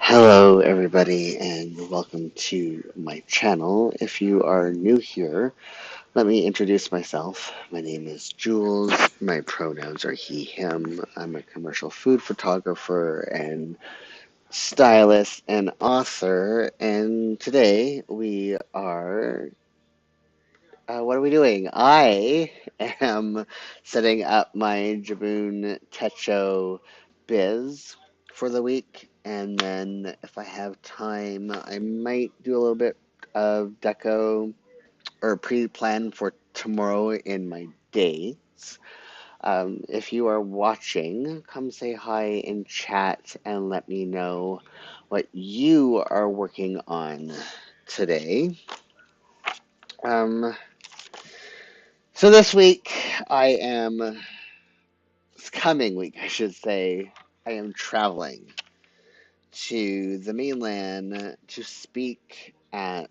Hello, everybody, and welcome to my channel. If you are new here, let me introduce myself. My name is Jules. My pronouns are he, him. I'm a commercial food photographer and stylist and author. And today what are we doing? I am setting up my Jibun Techo biz for the week, and then if I have time, I might do a little bit of deco or pre-plan for tomorrow in my days. If you are watching, come say hi in chat and let me know what you are working on today. Um, So this week, this coming week, I should say, I am traveling to the mainland to speak at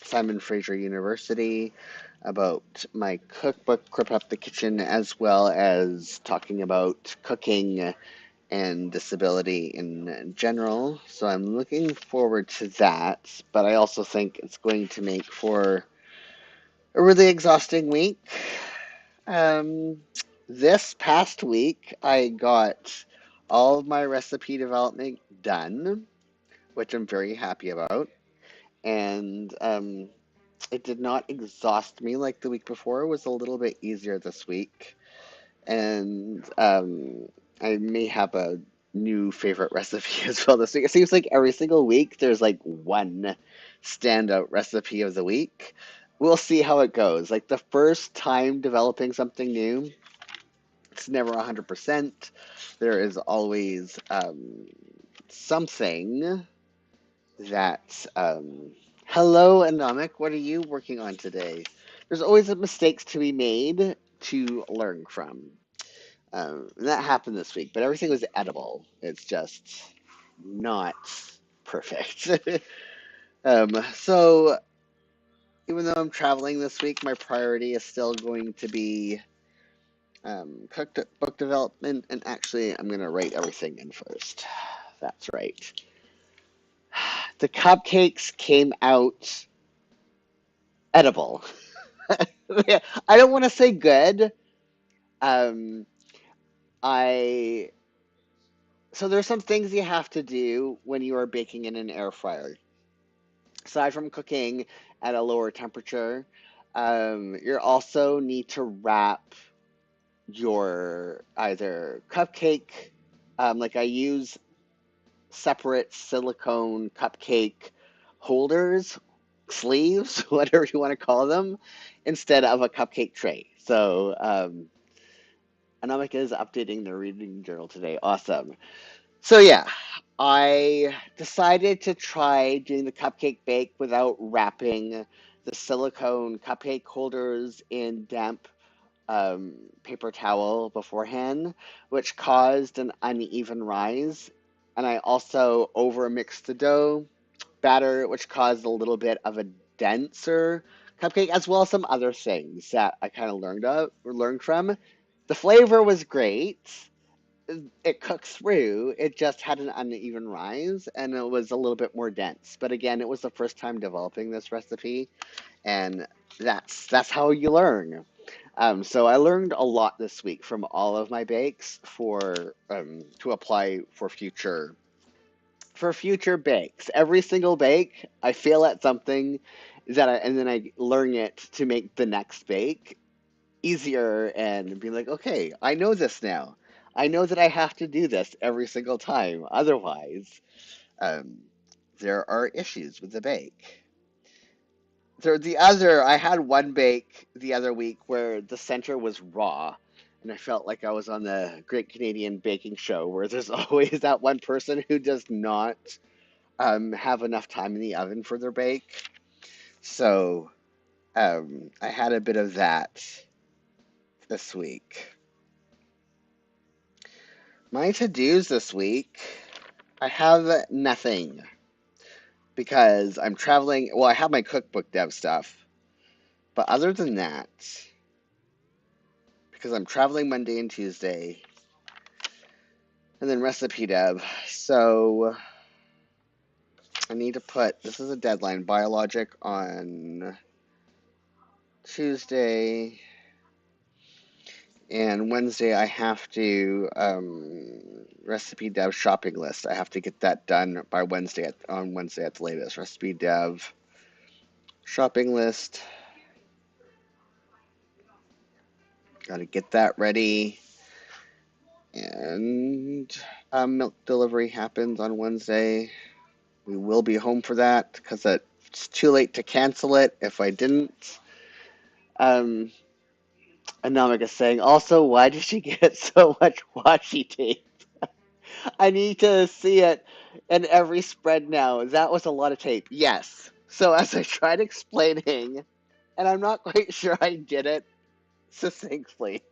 Simon Fraser University about my cookbook, Crip Up the Kitchen, as well as talking about cooking and disability in general. So I'm looking forward to that, but I also think it's going to make for a really exhausting week. Um, this past week, I got all of my recipe development done, which I'm very happy about. And it did not exhaust me like the week before. It was a little bit easier this week. And I may have a new favorite recipe as well this week. It seems like every single week there's like one standout recipe of the week. We'll see how it goes. Like the first time developing something new, it's never 100%. There is always something that. Hello, Anomic. What are you working on today? There's always mistakes to be made to learn from. That happened this week, but everything was edible. It's just not perfect. So even though I'm traveling this week, my priority is still going to be book development, and actually, I'm going to write everything in first. That's right. The cupcakes came out edible. I don't want to say good. Um, I so there's some things you have to do when you are baking in an air fryer. Aside from cooking at a lower temperature, you also need to wrap your either cupcake, like I use separate silicone cupcake holders, sleeves, whatever you want to call them, instead of a cupcake tray. So, Anamika is updating the reading journal today. Awesome. So, yeah, I decided to try doing the cupcake bake without wrapping the silicone cupcake holders in damp paper towel beforehand, which caused an uneven rise. And I also overmixed the dough batter, which caused a little bit of a denser cupcake, as well as some other things that I kind of learned from. The flavor was great. It cooked through. It just had an uneven rise, and it was a little bit more dense. But again, it was the first time developing this recipe, and that's how you learn. So I learned a lot this week from all of my bakes for to apply for future bakes. Every single bake, I fail at something and then I learn it to make the next bake easier and be like, okay, I know this now. I know that I have to do this every single time. Otherwise, um, there are issues with the bake. I had one bake the other week where the center was raw, and I felt like I was on the Great Canadian Baking Show, where there's always that one person who does not have enough time in the oven for their bake. So I had a bit of that this week. My to-dos this week, I have nothing because I'm traveling. Well, I have my cookbook dev stuff, but other than that, because I'm traveling Monday and Tuesday, And then recipe dev. So I need to put, this is a deadline, biologic on Tuesday, and Wednesday I have to recipe dev shopping list. I have to get that done by Wednesday on Wednesday at the latest. Recipe dev shopping list. Got to get that ready. And milk delivery happens on Wednesday. We will be home for that because it's too late to cancel it if I didn't. Um, Anamika's saying, also, why did she get so much washi tape? I need to see it in every spread now. That was a lot of tape. Yes. So as I tried explaining, and I'm not quite sure I did it succinctly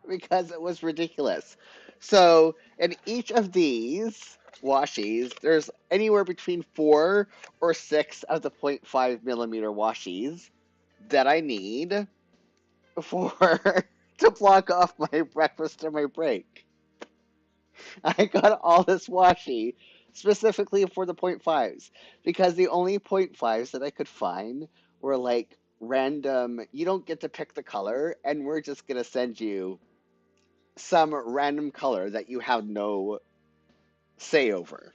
because it was ridiculous. So in each of these washies, there's anywhere between 4 or 6 of the 0.5 millimeter washies that I need for to block off my breakfast and my break. I got all this washi specifically for the point fives because the only point fives that I could find were like random, you don't get to pick the color, and we're just going to send you some random color that you have no say over.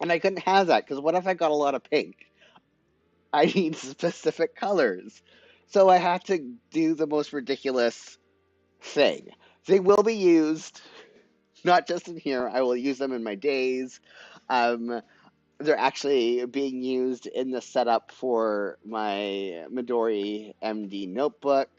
And I couldn't have that because what if I got a lot of pink? I need specific colors. So I had to do the most ridiculous thing. They will be used, not just in here. I will use them in my days. Um, they're actually being used in the setup for my Midori MD notebook.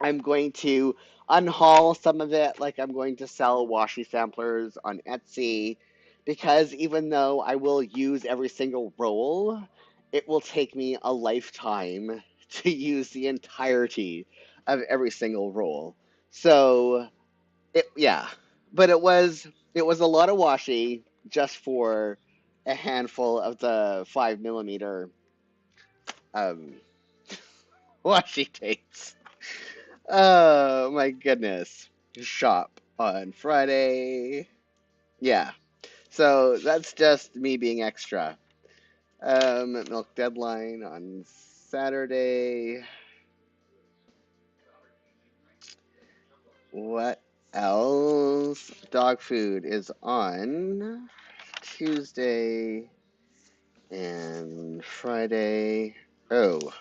I'm going to unhaul some of it, like I'm going to sell washi samplers on Etsy, because even though I will use every single roll, it will take me a lifetime to use the entirety of every single roll. So yeah, but it was a lot of washi just for a handful of the 5 millimeter um, washi tapes. Oh my goodness. Shop on Friday. Yeah. So that's just me being extra. Milk deadline on Saturday. What else? Dog food is on Tuesday and Friday. Oh,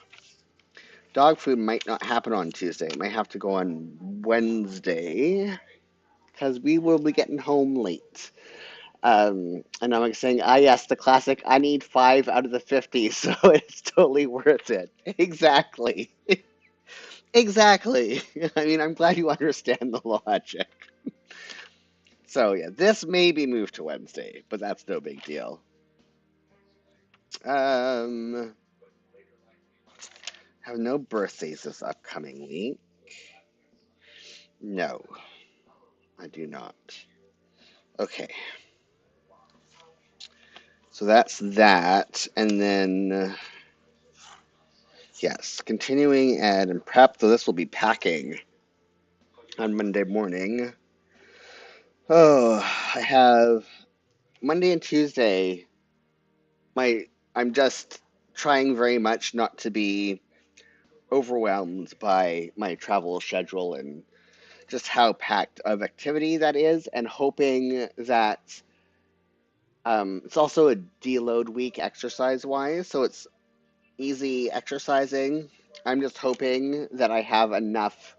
dog food might not happen on Tuesday. It might have to go on Wednesday because we will be getting home late. And I'm like saying, yes, the classic, I need 5 out of the 50, so it's totally worth it. Exactly. Exactly. I mean, I'm glad you understand the logic. So, yeah, this may be moved to Wednesday, but that's no big deal. Um, have no birthdays this upcoming week. No, I do not. Okay, so that's that. And then, yes, continuing ed and prep. So this will be packing on Monday morning. Oh, I have Monday and Tuesday. My I'm just trying very much not to be overwhelmed by my travel schedule and just how packed of activity that is, and hoping that it's also a deload week exercise wise, so it's easy exercising. I'm just hoping that I have enough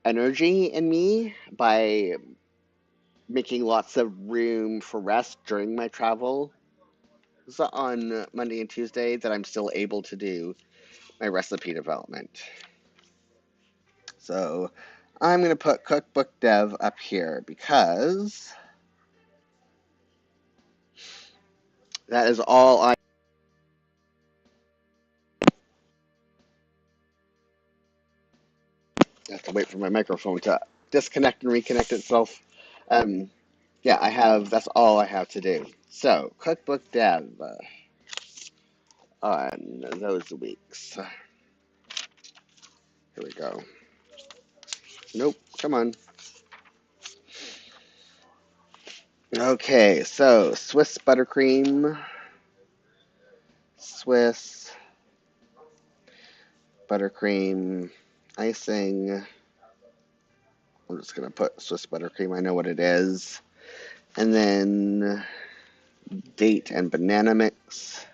energy in me by making lots of room for rest during my travel on Monday and Tuesday that I'm still able to do my recipe development. So I'm going to put cookbook dev up here because that is all I have to wait for my microphone to disconnect and reconnect itself. Um, yeah, that's all I have to do. So cookbook dev on those weeks. Here we go. Nope, come on. Okay, so Swiss buttercream, Swiss buttercream icing. I'm just gonna put Swiss buttercream. I know what it is. And then date and banana mix.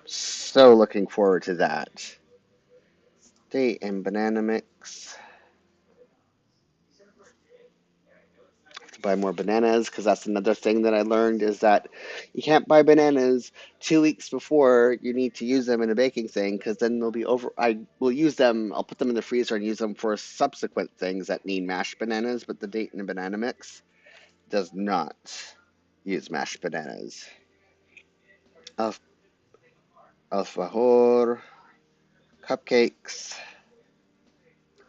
So looking forward to that. Date and banana mix. To buy more bananas because that's another thing that I learned is that you can't buy bananas 2 weeks before you need to use them in a baking thing because then they'll be over. I will use them, I'll put them in the freezer and use them for subsequent things that need mashed bananas, but the date and banana mix does not use mashed bananas. Al- Alfajor, cupcakes,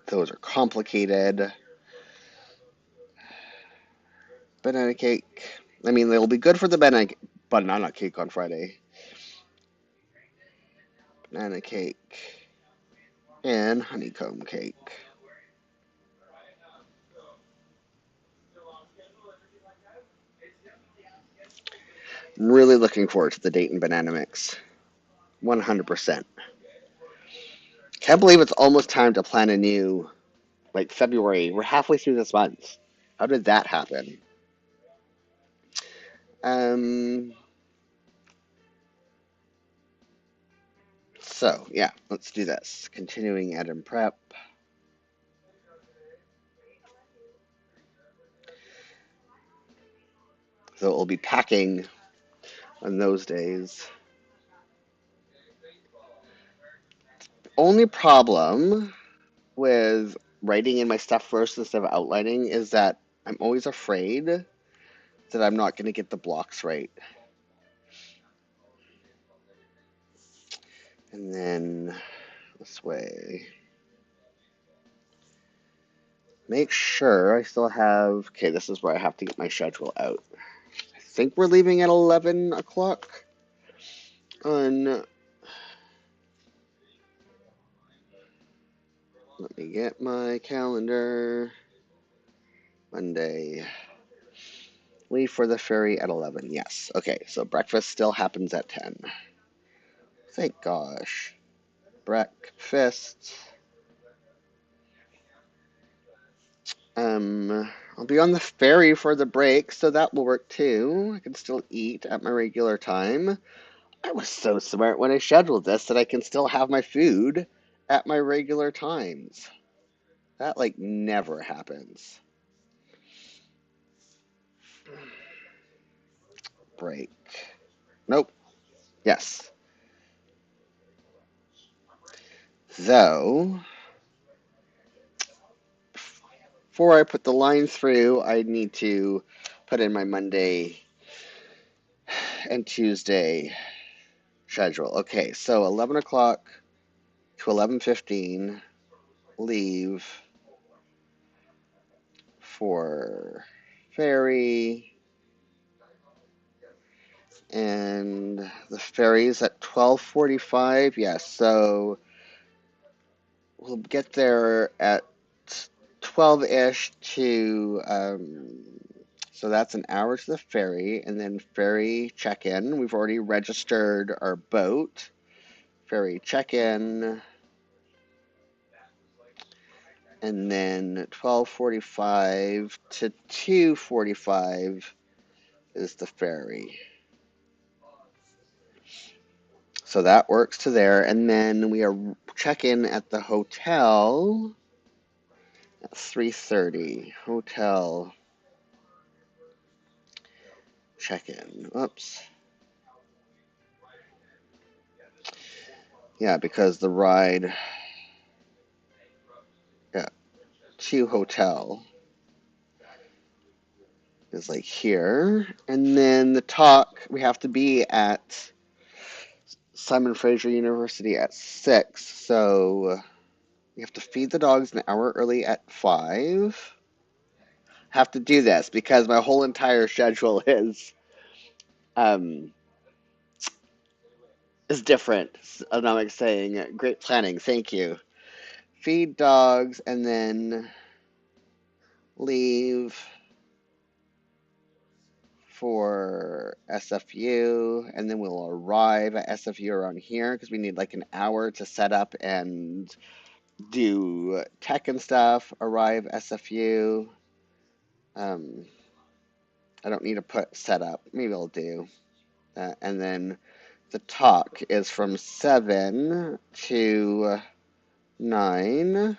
those are complicated. Banana cake. I mean, they'll be good for the banana cake on Friday. Banana cake and honeycomb cake. I'm really looking forward to the date and banana mix. 100%. Can't believe it's almost time to plan a new, like February. We're halfway through this month. How did that happen? Um, so yeah, let's do this. Continuing ed and prep. So we'll be packing on those days. Only problem with writing in my stuff first instead of outlining is that I'm always afraid that I'm not going to get the blocks right. And then this way. Make sure I still have. Okay, this is where I have to get my schedule out. I think we're leaving at 11 o'clock on. Let me get my calendar. Monday. Leave for the ferry at 11. Yes. Okay, so breakfast still happens at 10. Thank gosh. Breakfast. I'll be on the ferry for the break, so that will work too. I can still eat at my regular time. I was so smart when I scheduled this that I can still have my food at my regular times. That like never happens. Break. Nope. Yes. Though, before I put the line through, I need to put in my Monday and Tuesday schedule. Okay, so 11 o'clock to 11:15, leave for ferry, and the ferry's at 12:45. Yes, so we'll get there at 12-ish to so that's an hour to the ferry, and then ferry check-in. We've already registered our boat. Ferry check-in, and then 12:45 to 2:45 is the ferry. So that works to there, and then we are check-in at the hotel at 3:30. Hotel check-in. Oops. Yeah, because the ride, yeah, to hotel is like here. And then the talk, we have to be at Simon Fraser University at 6. So we have to feed the dogs an hour early at 5. Have to do this because my whole entire schedule um is different. Anomic saying, great planning, thank you. Feed dogs and then leave for SFU, and then we'll arrive at SFU around here because we need like an hour to set up and do tech and stuff. Arrive SFU. I don't need to put set up. Maybe I'll do that. And then the talk is from 7 to 9.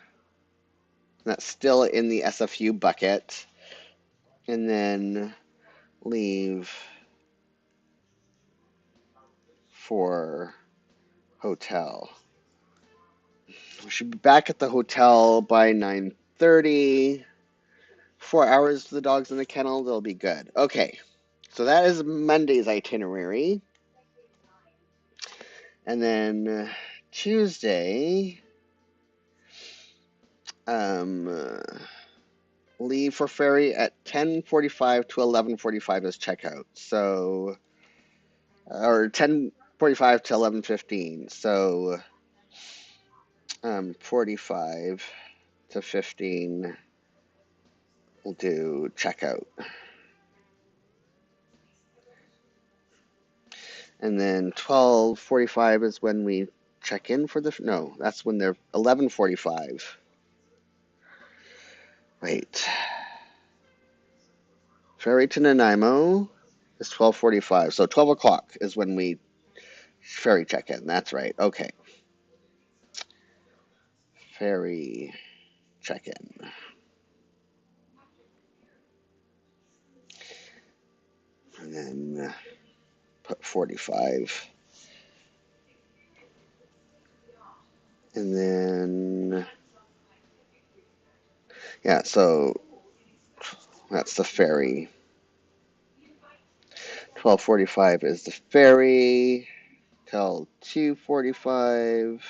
That's still in the SFU bucket. And then leave for hotel. We should be back at the hotel by 9:30. 4 hours for the dogs in the kennel. They'll be good. Okay. So that is Monday's itinerary. And then Tuesday, leave for ferry at 10:45 to 11:45 is checkout. So, or 10:45 to 11:15. So, 45 to 15 we'll do checkout. And then 12:45 is when we check in for no, that's when they're 11:45. Wait. Ferry to Nanaimo is 12:45. So 12 o'clock is when we ferry check in. That's right. Okay. Ferry check in. And then put 45. And then, yeah, so that's the ferry. 12:45 is the ferry till 2:45.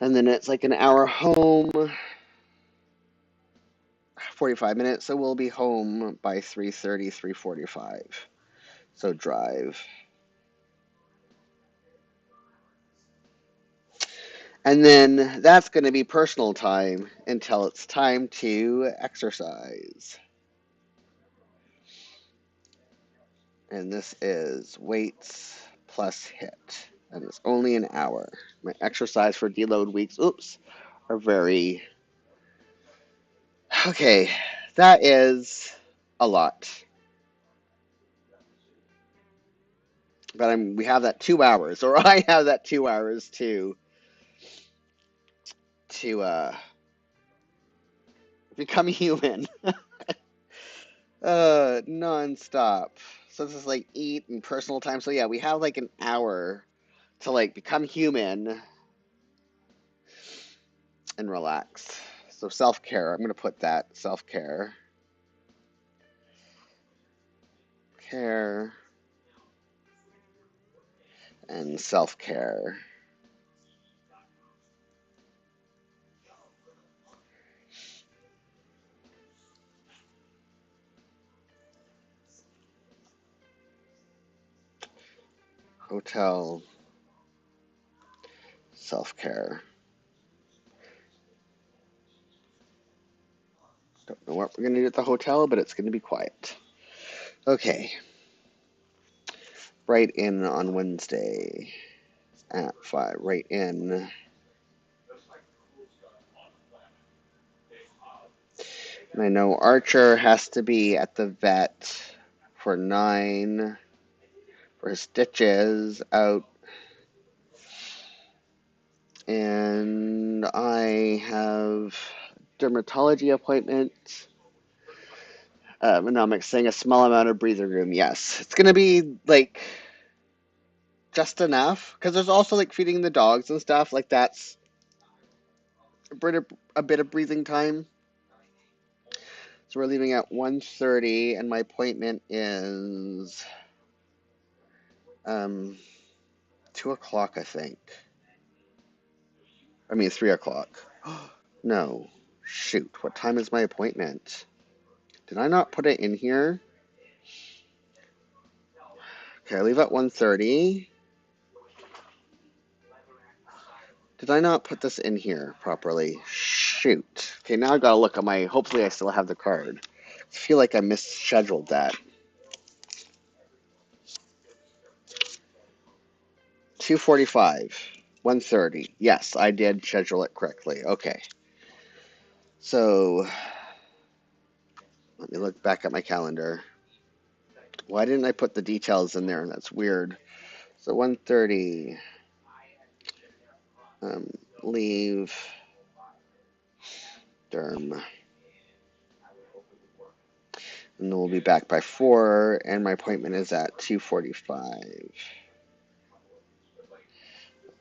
And then it's like an hour home, 45 minutes. So we'll be home by 3:30, 3:45. So drive. And then that's going to be personal time until it's time to exercise. And this is weights plus HIIT. And it's only an hour. My exercise for deload weeks, are very... Okay, that is a lot. But we have that 2 hours, or I have that 2 hours to become human. Non-stop. So this is like eat and personal time. So yeah, we have like an hour to like become human and relax. So self-care, I'm going to put that, self-care. Care and self-care. Hotel, self-care. Don't know what we're going to do at the hotel, but it's going to be quiet. Okay. Write in on Wednesday at 5. Write in. And I know Archer has to be at the vet for 9 for his stitches out. And I have dermatology appointment. Mnemonics saying a small amount of breathing room. Yes, it's gonna be like just enough because there's also like feeding the dogs and stuff. Like that's a bit of breathing time. So we're leaving at 1:30, and my appointment is 2 o'clock, I think. I mean 3 o'clock. No, shoot. What time is my appointment? Did I not put it in here? Okay, I leave at 1:30. Did I not put this in here properly? Shoot. Okay, now I gotta look at my... Hopefully I still have the card. I feel like I misscheduled that. 2:45, 1:30. Yes, I did schedule it correctly. Okay. So let me look back at my calendar. Why didn't I put the details in there? That's weird. So 1:30, um, leave, derm, and then we'll be back by 4, and my appointment is at 2:45.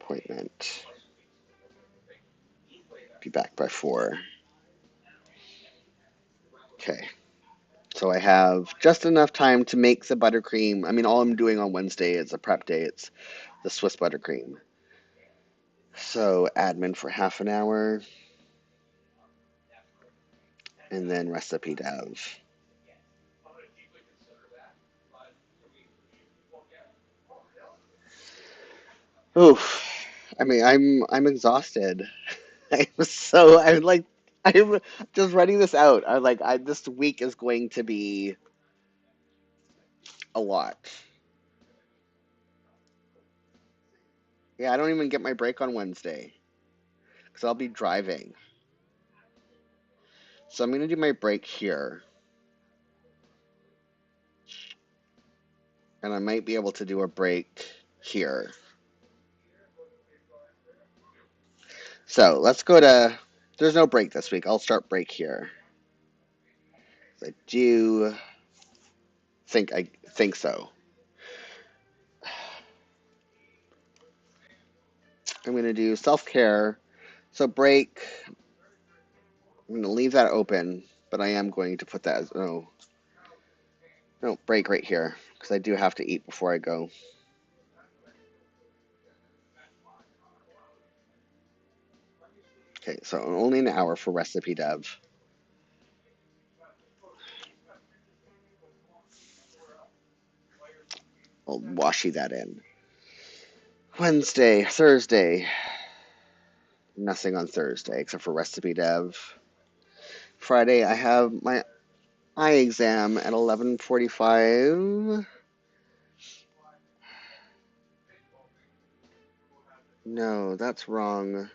Appointment, be back by 4. Okay. So I have just enough time to make the buttercream. I mean, all I'm doing on Wednesday is a prep day. It's the Swiss buttercream. So admin for half an hour, and then recipe dev. Oof. I mean, I'm exhausted. I'm like, I'm just writing this out. I'm like, this week is going to be a lot. Yeah, I don't even get my break on Wednesday because I'll be driving. So I'm gonna do my break here, and I might be able to do a break here. So let's go to. There's no break this week. I'll start break here. I do think so. I'm gonna do self care. So break. I'm gonna leave that open, but I am going to put that as no break right here because I do have to eat before I go. Okay, so only an hour for recipe dev. I'll washi that in. Wednesday, Thursday, nothing on Thursday except for recipe dev. Friday, I have my eye exam at 11:45. No, that's wrong.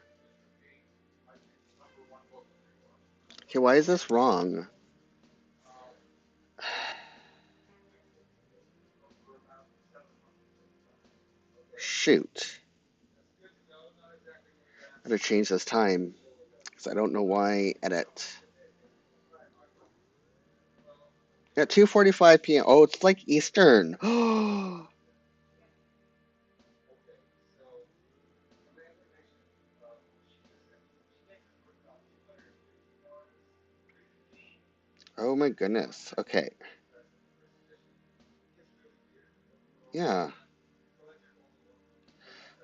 Okay, why is this wrong? Shoot. I gotta change this time because I don't know why. Edit. Yeah, 2:45 p.m. Oh, it's like Eastern. Oh my goodness. Okay. Yeah.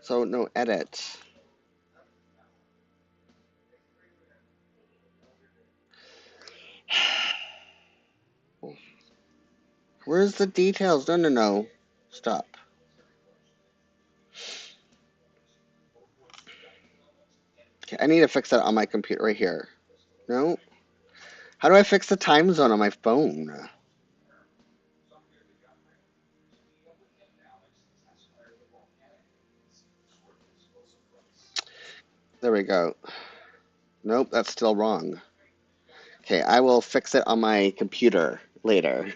So no edit. Where's the details? No, no, no. Stop. Okay, I need to fix that on my computer right here. No? How do I fix the time zone on my phone? There we go. Nope, that's still wrong. Okay, I will fix it on my computer later.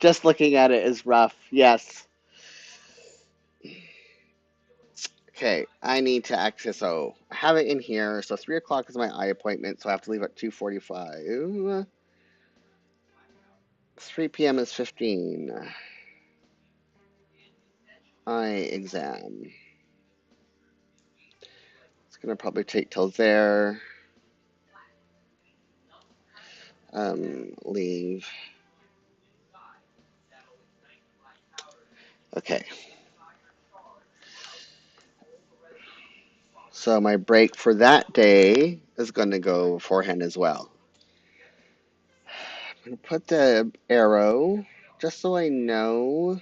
Just looking at it is rough. Yes. Okay, I need to access. So I have it in here. So 3 o'clock is my eye appointment. So I have to leave at 2:45. 3 p.m. is 15. Eye exam. It's gonna probably take till there. Leave. Okay. So my break for that day is going to go beforehand as well. I'm going to put the arrow just so I know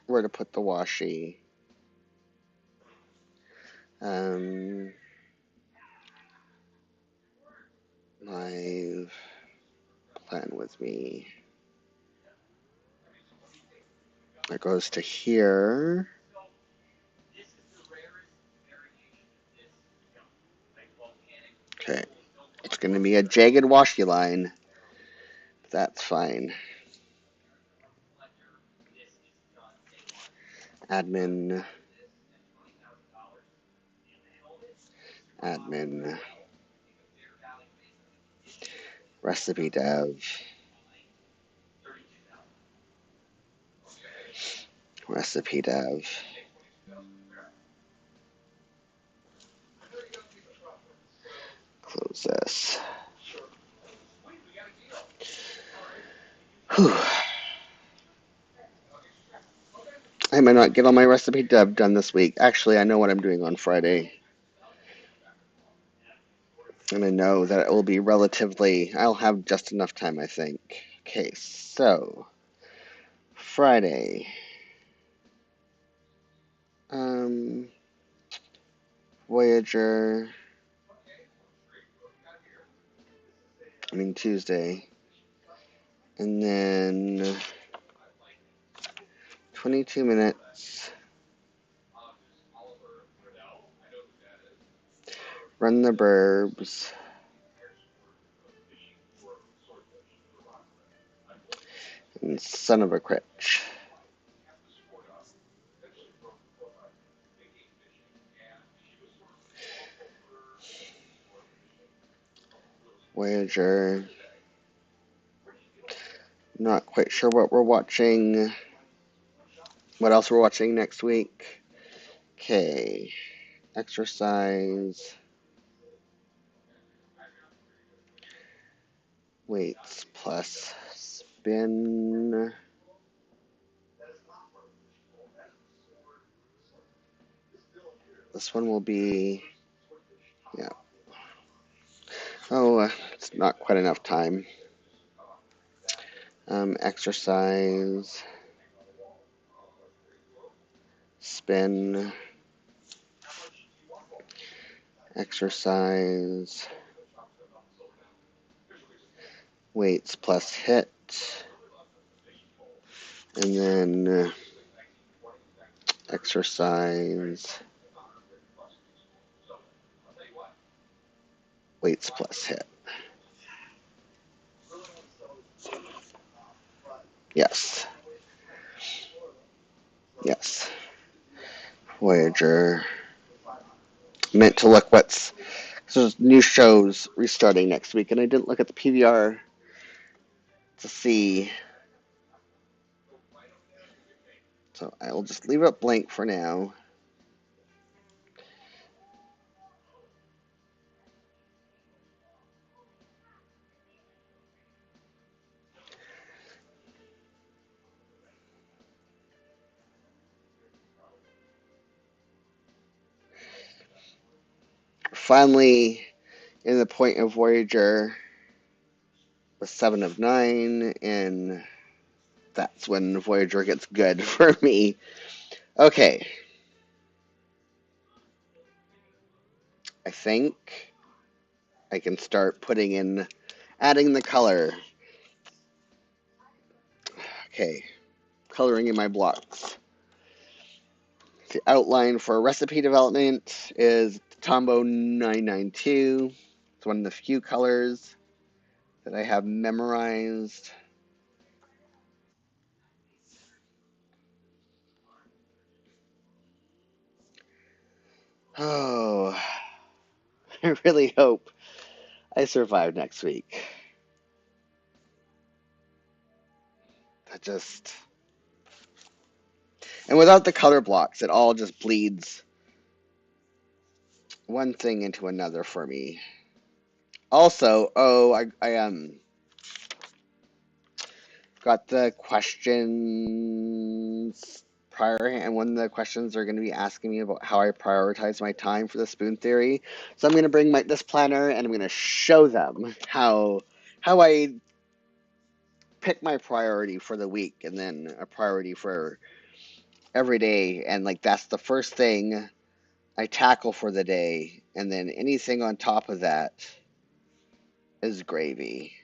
where to put the washi. Um, my plan with me. That goes to here. Okay. It's going to be a jagged washy line. That's fine. Admin. Admin. Recipe dev. Recipe dev. Close this. Whew. I might not get all my recipe dev done this week. Actually, I know what I'm doing on Friday. And I know that it will be I'll have just enough time, I think. Okay, so Friday. Um, Voyager. Tuesday. And then 22 minutes. Run the Burbs. And Son of a Critch. Voyager. Not quite sure what we're watching. What else we're watching next week. Okay. Exercise. Weights plus spin. This one will be, yeah. Oh, it's not quite enough time. Exercise. Spin. Exercise. Weights plus hit. And then exercise. Weights plus hit. Yes. Yes. Voyager. Meant to look what's. So there's new shows restarting next week, and I didn't look at the PVR to see. So I will just leave it blank for now. Finally, in the point of Voyager with 7 of 9, and that's when Voyager gets good for me. Okay. I think I can start adding the color. Okay. Coloring in my blocks. The outline for recipe development is Tombow 992. It's one of the few colors that I have memorized. Oh, I really hope I survive next week. That just... And without the color blocks, it all just bleeds one thing into another for me. Also, I got the questions prior, and one of the questions are going to be asking me about how I prioritize my time for the spoon theory. So I'm going to bring this planner, and I'm going to show them how I pick my priority for the week, and then a priority for every day, and that's the first thing I tackle for the day, and then anything on top of that is gravy.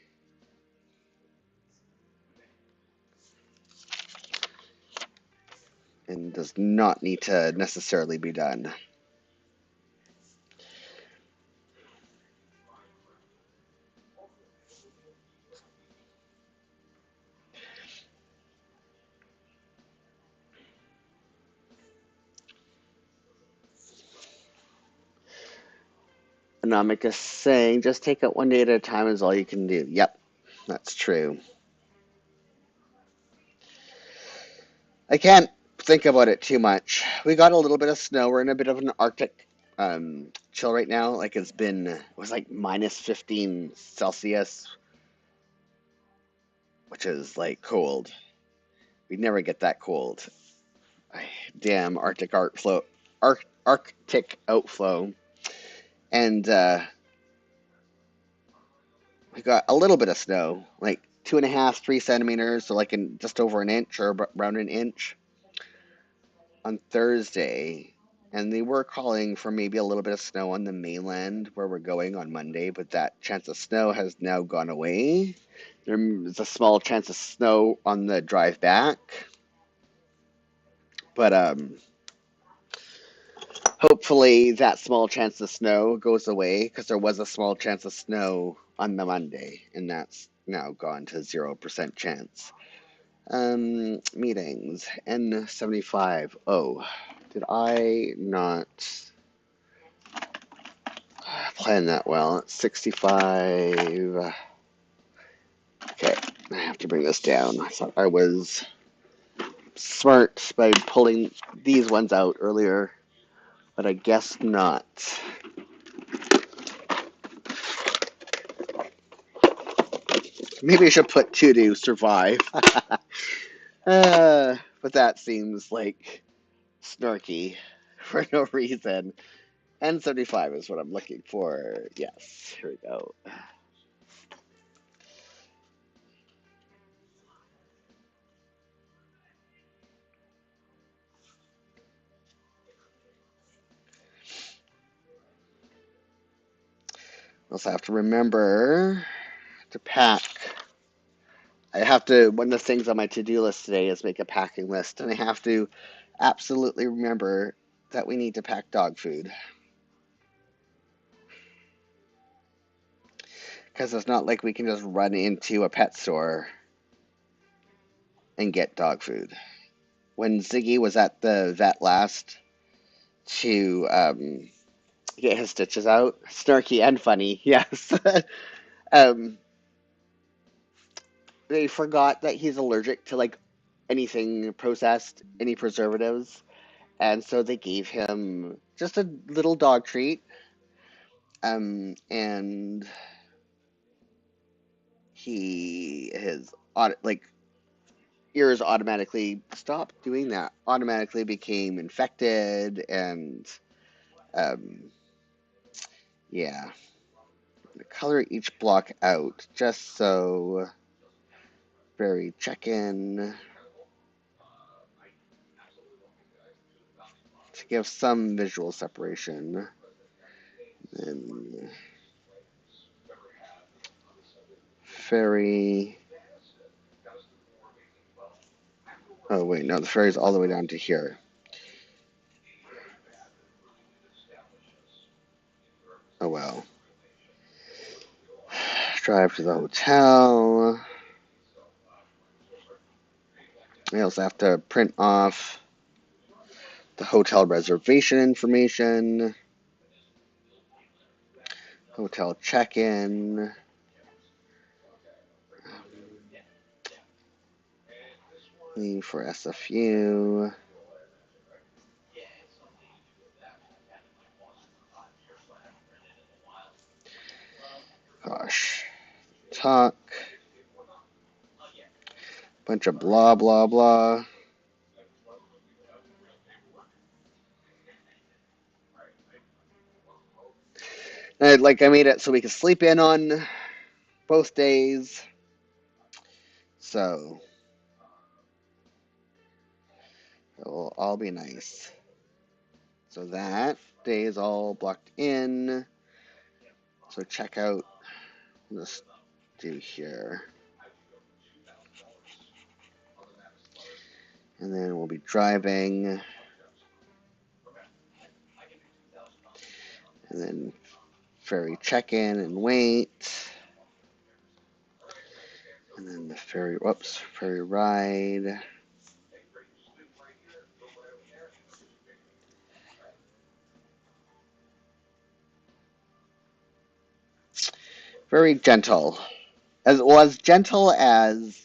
and does not need to necessarily be done. Anamika saying, just take it one day at a time is all you can do. Yep, that's true. I can't think about it too much. We got a little bit of snow. We're in a bit of an Arctic chill right now. Like it was like minus 15 Celsius, which is like cold. We never get that cold. Damn Arctic outflow. And we got a little bit of snow, like 2.5, 3 centimeters, so like just over an inch or around an inch on Thursday. And they were calling for maybe a little bit of snow on the mainland where we're going on Monday, but that chance of snow has now gone away. There's a small chance of snow on the drive back, but hopefully that small chance of snow goes away because there was a small chance of snow on the Monday, and that's now gone to 0% chance. Meetings N75. Oh, did I not plan that well? 65. Okay, I have to bring this down. I thought I was smart by pulling these ones out earlier, but I guess not. Maybe I should put two to survive. But that seems like snarky for no reason. N75 is what I'm looking for. Yes, here we go. Also have to remember to pack. One of the things on my to-do list today is make a packing list, and I have to absolutely remember that we need to pack dog food. Because it's not like we can just run into a pet store and get dog food. When Ziggy was at the vet last to get his stitches out, snarky and funny, yes. um, they forgot that he's allergic to like anything processed, any preservatives, and so they gave him just a little dog treat, and his like ears automatically stopped doing that, automatically became infected, and um, yeah, color each block out just so very check in to give some visual separation. And ferry. Oh wait, no, the ferry's all the way down to here. Oh well. Drive to the hotel. I also have to print off the hotel reservation information, hotel check-in, leave for SFU. Gosh, talk. Bunch of blah, blah, blah. I made it so we could sleep in on both days. So it'll all be nice. So that day is all blocked in. So check out. Let's do here. And then we'll be driving. And then ferry check-in and wait. And then the ferry ride. Very gentle. As gentle as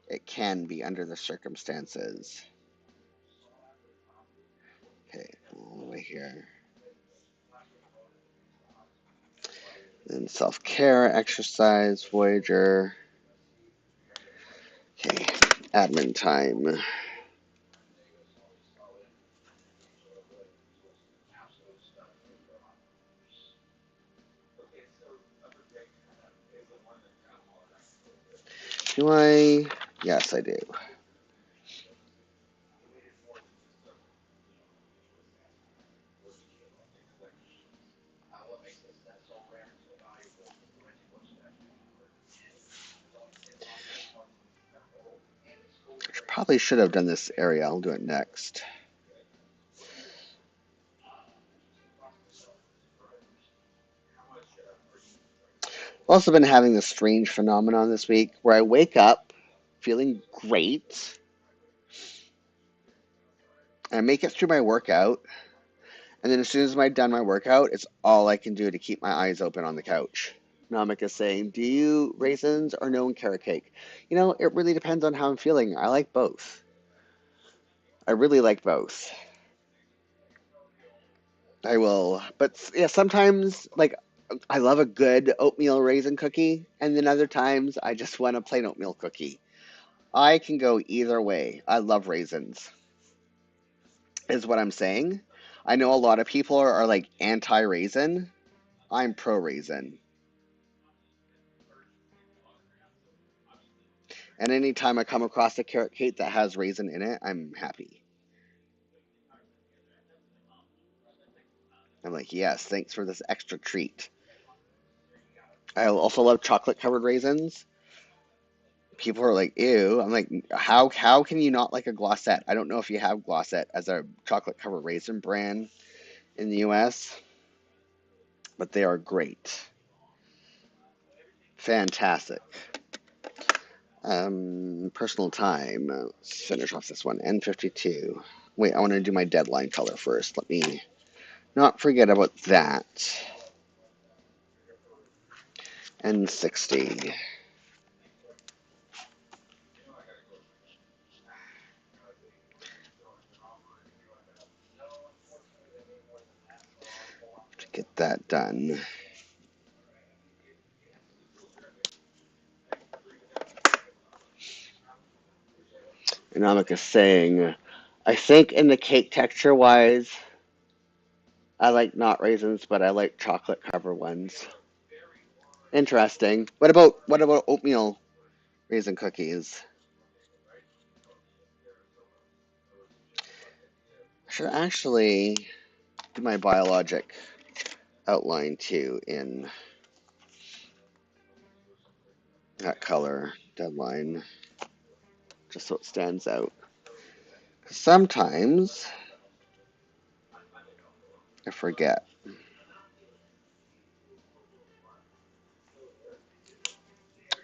it can be under the circumstances. Okay, all the way here. Then self-care, exercise, Voyager. Okay, admin time. Do I? Yes, I do. Probably should have done this area. I'll do it next. I've also been having this strange phenomenon this week where I wake up feeling great and I make it through my workout. And then as soon as I'm done my workout, it's all I can do to keep my eyes open on the couch. Namak is saying, do you raisins or no and carrot cake? You know, it really depends on how I'm feeling. I like both. I really like both. I will, but yeah, sometimes like I love a good oatmeal raisin cookie, and then other times I just want a plain oatmeal cookie. I can go either way. I love raisins, is what I'm saying. I know a lot of people are like anti-raisin. I'm pro-raisin. And anytime I come across a carrot cake that has raisin in it, I'm happy. I'm like, yes, thanks for this extra treat. I also love chocolate covered raisins. People are like, ew. I'm like, how can you not like a Glossette? I don't know if you have Glossette as a chocolate covered raisin brand in the US, but they are great. Fantastic. Personal time. Let's finish off this one. N52. Wait, I want to do my deadline color first. Let me not forget about that. N60. To get that done. And Amika saying, I think in the cake texture wise, I like not raisins, but I like chocolate covered ones. Interesting. What about oatmeal raisin cookies? I should actually do my biologic outline too in that color deadline, just so it stands out. Sometimes I forget.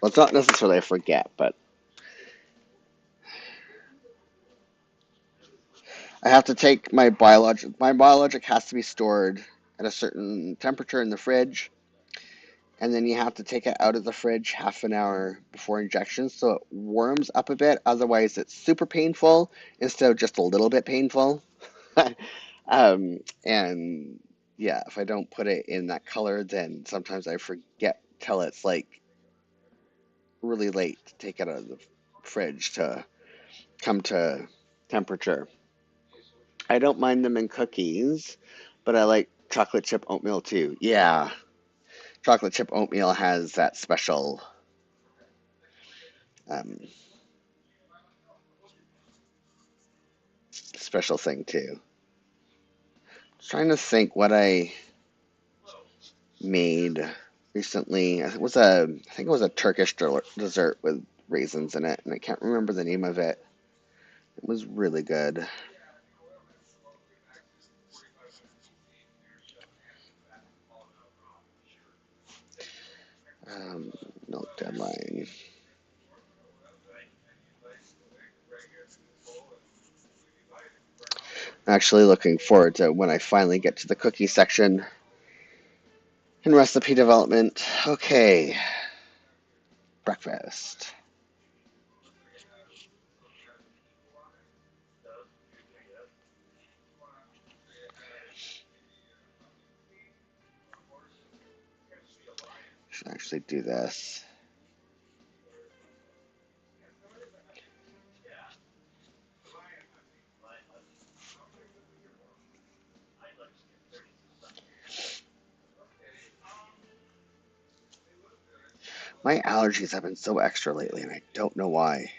Well, it's not necessarily I forget, but I have to take my biologic. My biologic has to be stored at a certain temperature in the fridge, and then you have to take it out of the fridge half an hour before injection so it warms up a bit. Otherwise, it's super painful instead of just a little bit painful. And yeah, if I don't put it in that color, then sometimes I forget till it's like really late to take it out of the fridge to come to temperature. I don't mind them in cookies, but I like chocolate chip oatmeal too. Yeah, chocolate chip oatmeal has that um, special thing too. Trying to think what I made recently. I think it was a Turkish dessert with raisins in it, and I can't remember the name of it. It was really good. Um, Milk deadline. Actually looking forward to when I finally get to the cookie section in recipe development. Okay, breakfast. Should actually do this. My allergies have been so extra lately, and I don't know why.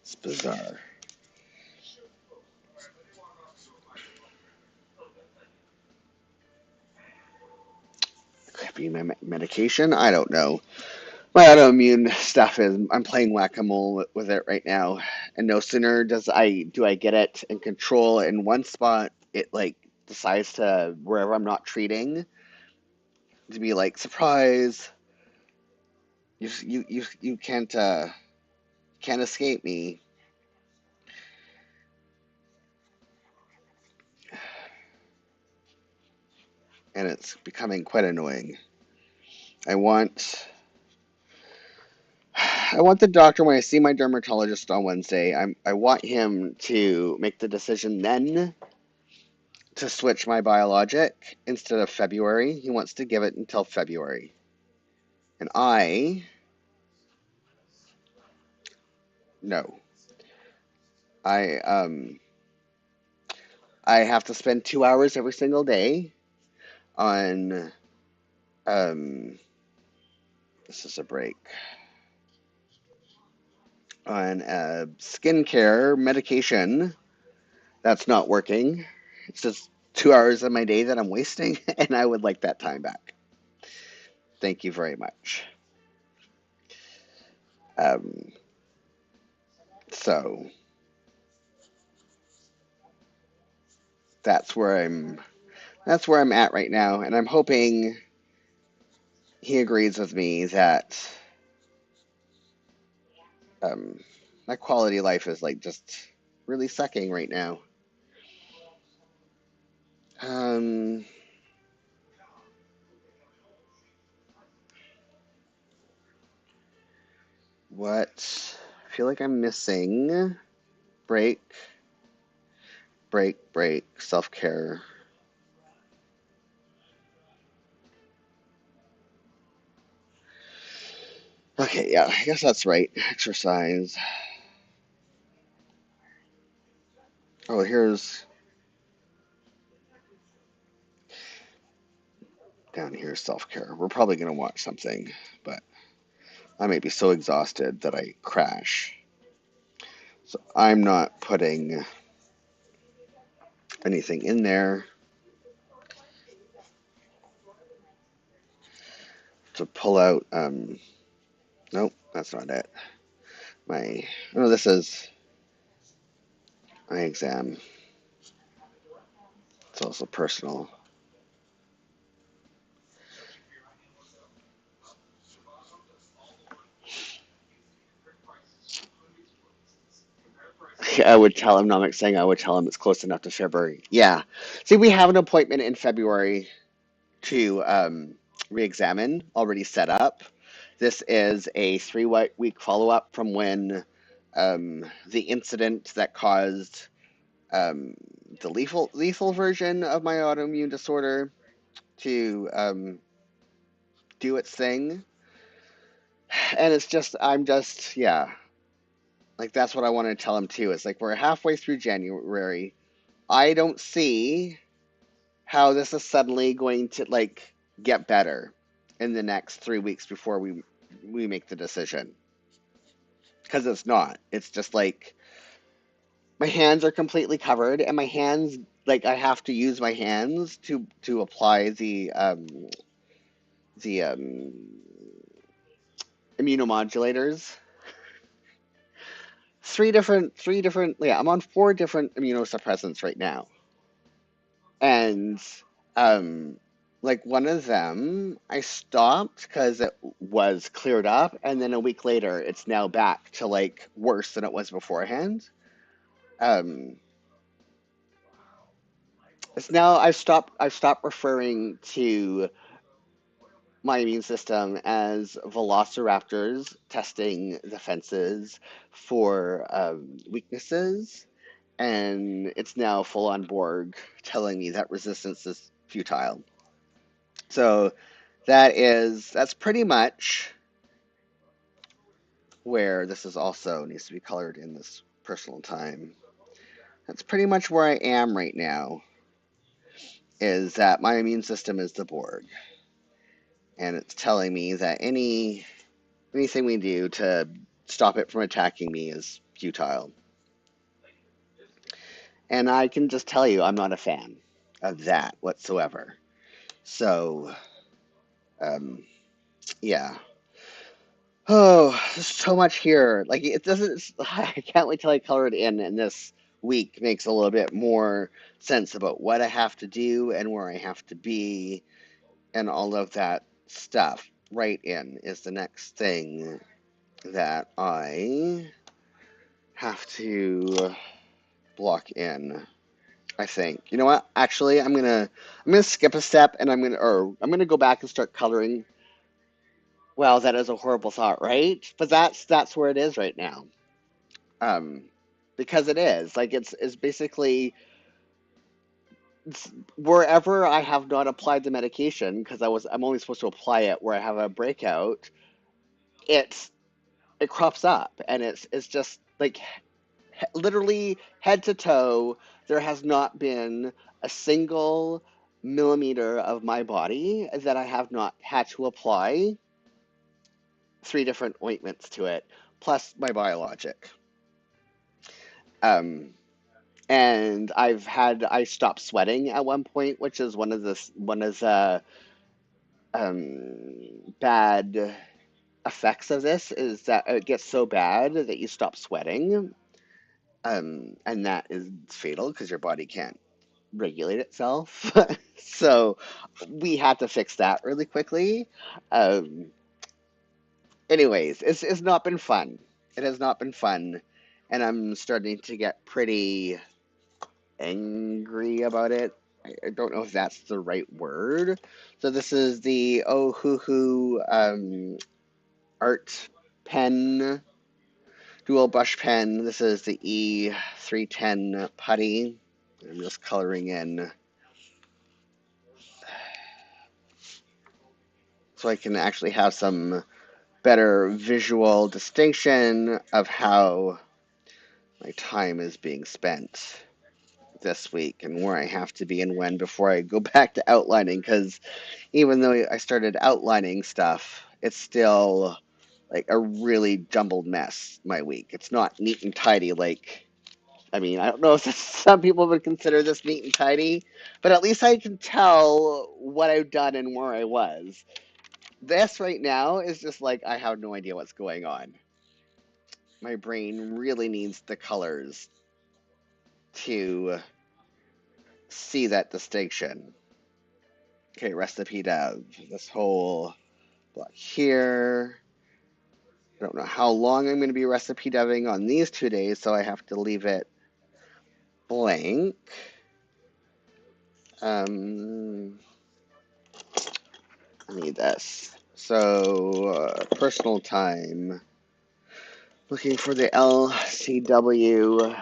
It's bizarre. Could be my medication. I don't know. My autoimmune stuff is. I'm playing whack-a-mole with it right now, and no sooner do I get it in control in one spot, it like decides to wherever I'm not treating to be like surprise. You can't escape me, and it's becoming quite annoying. I want I want the doctor when I see my dermatologist on Wednesday. I want him to make the decision then to switch my biologic instead of February. He wants to give it until February. And no. I I have to spend 2 hours every single day on um this is a break on skincare medication that's not working. It's just 2 hours of my day that I'm wasting, and I would like that time back. Thank you very much. Um, so that's where I'm at right now, and I'm hoping he agrees with me that um, my quality of life is like just really sucking right now. Um, what I feel like I'm missing break, break, self care. Okay, yeah, I guess that's right. Exercise. Oh, here's down here self care. We're probably gonna watch something, but I may be so exhausted that I crash. So I'm not putting anything in there to pull out. Nope, that's not it. My oh, this is my exam. It's also personal. I would tell him. No, I'm saying I would tell him it's close enough to February. Yeah. See, we have an appointment in February to re-examine already set up. This is a 3 week follow up from when the incident that caused um, the lethal version of my autoimmune disorder to do its thing. And it's just, I'm just, yeah, like that's what I want to tell him too. It's like we're halfway through January. I don't see how this is suddenly going to like get better in the next 3 weeks before we make the decision. Because it's not. It's just like my hands are completely covered, and my hands like I have to use my hands to apply the immunomodulators. Three different, yeah, I'm on four different immunosuppressants right now. And um, like one of them, I stopped because it was cleared up, and then a week later, it's now back to like worse than it was beforehand. Um, it's now I've stopped referring to my immune system as velociraptors testing defenses for weaknesses, and it's now full on Borg telling me that resistance is futile. So that's pretty much where this is also needs to be colored in this personal time. That's pretty much where I am right now, is that my immune system is the Borg, and it's telling me that anything we do to stop it from attacking me is futile. And I can just tell you, I'm not a fan of that whatsoever. So, um, yeah. Oh, there's so much here. Like it doesn't. I can't wait till I color it in, and this week makes a little bit more sense about what I have to do and where I have to be, and all of that stuff. Right in is the next thing that I have to block in. I think. You know what? Actually, I'm gonna skip a step, and I'm gonna go back and start coloring. Well, that is a horrible thought, right? But that's where it is right now. Um, because it is like it's basically it's wherever I have not applied the medication because I'm only supposed to apply it where I have a breakout. It's it crops up, and it's just like literally head to toe. There has not been a single millimeter of my body that I have not had to apply three different ointments to it, plus my biologic. Um, and I stopped sweating at one point, which is one of the bad effects of this is that it gets so bad that you stop sweating, and that is fatal because your body can't regulate itself. So we had to fix that really quickly. Um, anyways, it's not been fun. It has not been fun, and I'm starting to get pretty angry about it. I don't know if that's the right word. So this is the Ohuhu art pen, dual brush pen. This is the E310 putty. I'm just coloring in so I can actually have some better visual distinction of how my time is being spent this week and where I have to be and when before I go back to outlining, because even though I started outlining stuff, it's still like a really jumbled mess my week. It's not neat and tidy like I mean, I don't know if some people would consider this neat and tidy, but at least I can tell what I've done and where I was. This right now is just like I have no idea what's going on. My brain really needs the colors to see that distinction. Okay, recipe dev. This whole block here. I don't know how long I'm going to be recipe deving on these 2 days, so I have to leave it blank. I need this. So, personal time. Looking for the LCW.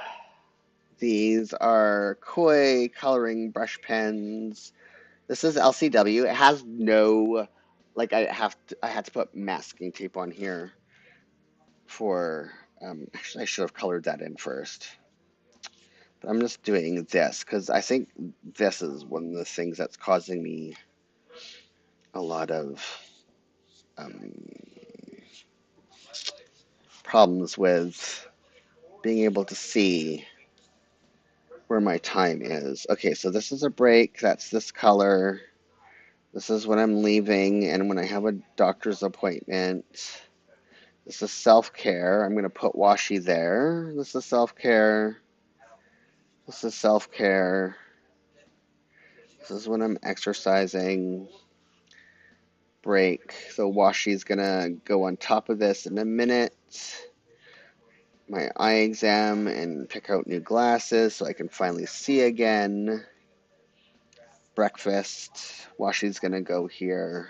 These are Koi coloring brush pens. This is LCW. It has no, like I had to put masking tape on here for, actually I should have colored that in first. But I'm just doing this because I think this is one of the things that's causing me a lot of um, problems with being able to see where my time is. Okay, so this is a break. That's this color. This is when I'm leaving and when I have a doctor's appointment. This is self-care. I'm going to put washi there. This is self-care. This is self-care. This is when I'm exercising. Break. So washi's going to go on top of this in a minute. My eye exam and pick out new glasses so I can finally see again. Breakfast. Washi's going to go here.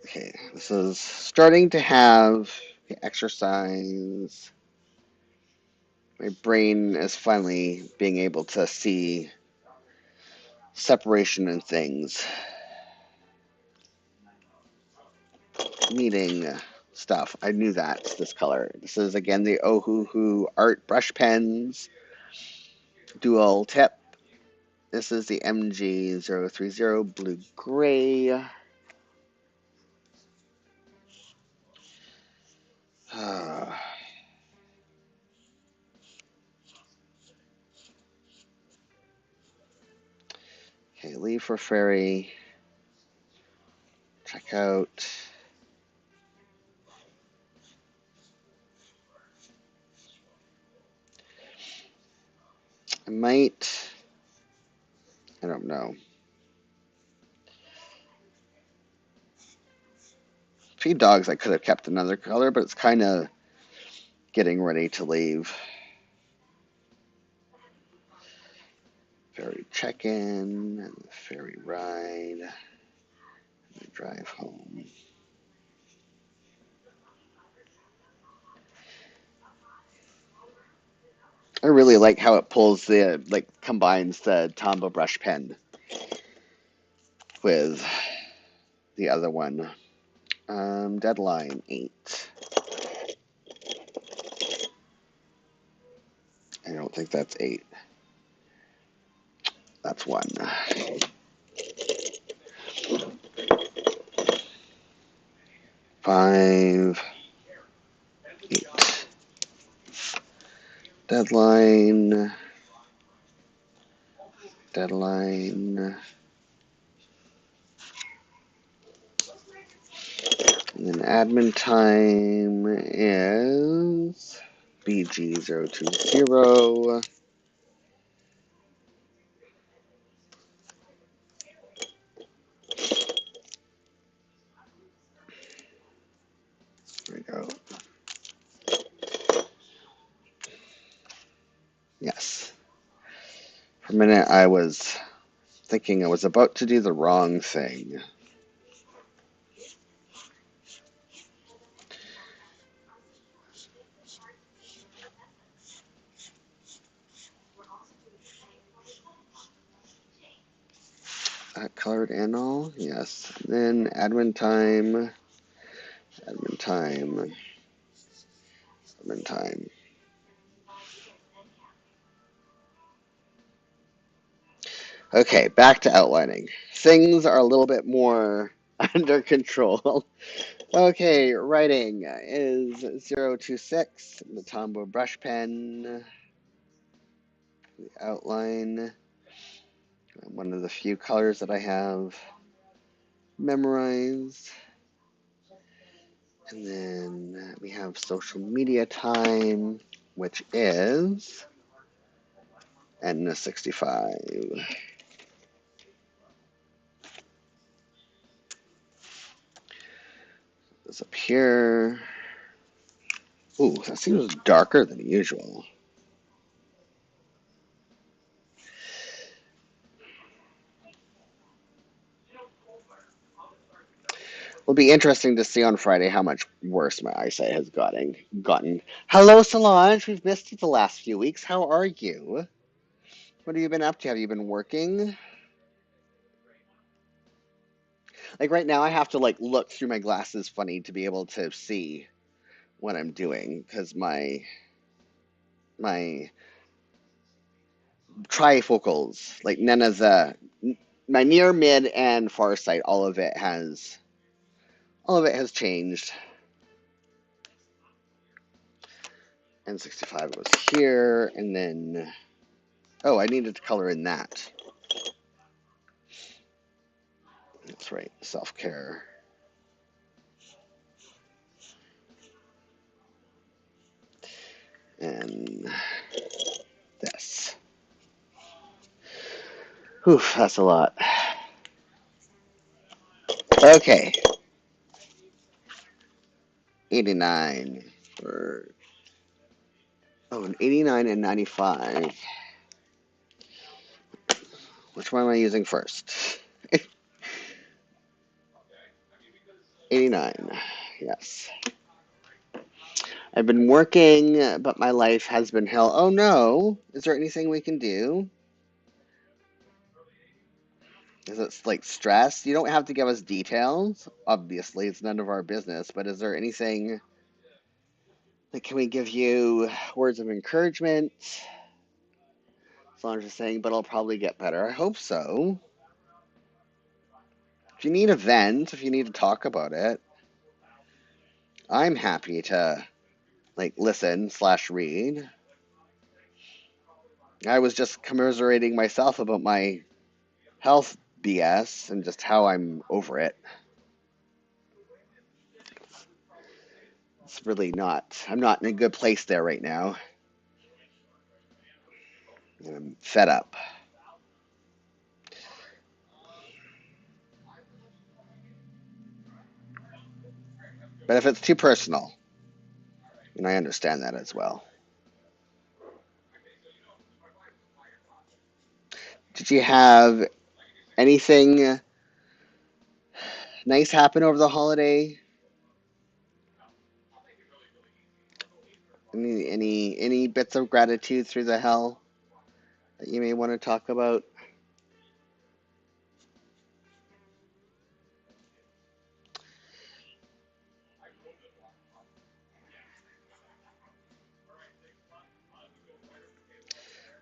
Okay, this is starting to have the exercise. My brain is finally being able to see separation in things. Meeting stuff. I knew that's this color. This is again the Ohuhu Art Brush Pens. Dual tip. This is the MG030 Blue Gray. Okay, leave for fairy. Check out. I might. I don't know. Feed dogs, I could have kept another color, but it's kind of getting ready to leave. Ferry check-in, and the ferry ride, and the drive home. I really like how it combines the Tombow brush pen with the other one. Deadline 8. I don't think that's 8. That's 1. 5, 8. Deadline. Deadline. And then admin time is BG020. There we go. Yes. For a minute, I was thinking I was about to do the wrong thing. Colored and all? Yes. And then admin time. Admin time. Admin time. Okay, back to outlining. Things are a little bit more under control. Okay, writing is 026, the Tombow brush pen, the outline, one of the few colors that I have memorized. And then we have social media time, which is N65. This up here. Ooh, that seems darker than usual. It'll be interesting to see on Friday how much worse my eyesight has gotten. Hello, Solange. We've missed you the last few weeks. How are you? What have you been up to? Have you been working? Like right now, I have to look through my glasses funny to be able to see what I'm doing because my trifocals, like none of my near, mid, and far sight, all of it has changed. N65 was here, and then I needed to color in that. That's right, self-care. And this. Whew, that's a lot. Okay, 89 for, oh, an 89 and 95. Which one am I using first? 89, yes. I've been working, but my life has been hell. Oh no, is there anything we can do? Is it like stress? You don't have to give us details. Obviously, it's none of our business, but is there anything, like, can we give you words of encouragement? As long as you're saying, but I'll probably get better. I hope so. If you need a vent, if you need to talk about it, I'm happy to, like, listen slash read. I was just commiserating myself about my health BS and just how I'm over it. It's really not, I'm not in a good place there right now. And I'm fed up. But if it's too personal, and I understand that as well. Did you have anything nice happen over the holiday? Any bits of gratitude through the hell that you may want to talk about?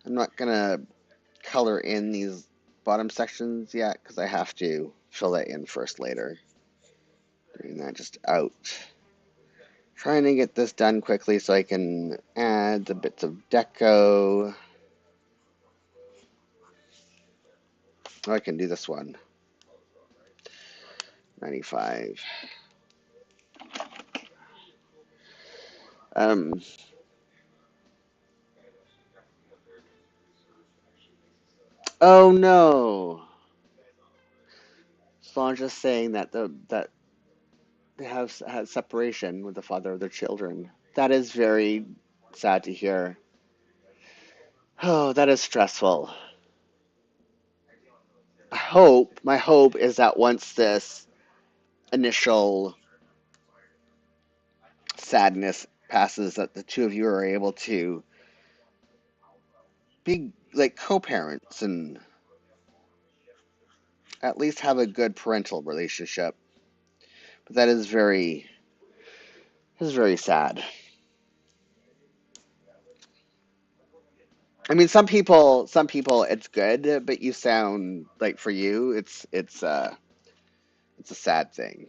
I'm not gonna color in these bottom sections yet because I have to fill that in first later. Bring that just out. Trying to get this done quickly so I can add the bits of deco. Oh, I can do this one. 95. Um, oh no. Solange is saying that that they have had separation with the father of their children. That is very sad to hear. Oh, that is stressful. My hope is that once this initial sadness passes, that the two of you are able to be like co-parents and at least have a good parental relationship. But that is very sad. I mean, some people it's good, but you sound like for you it's a sad thing.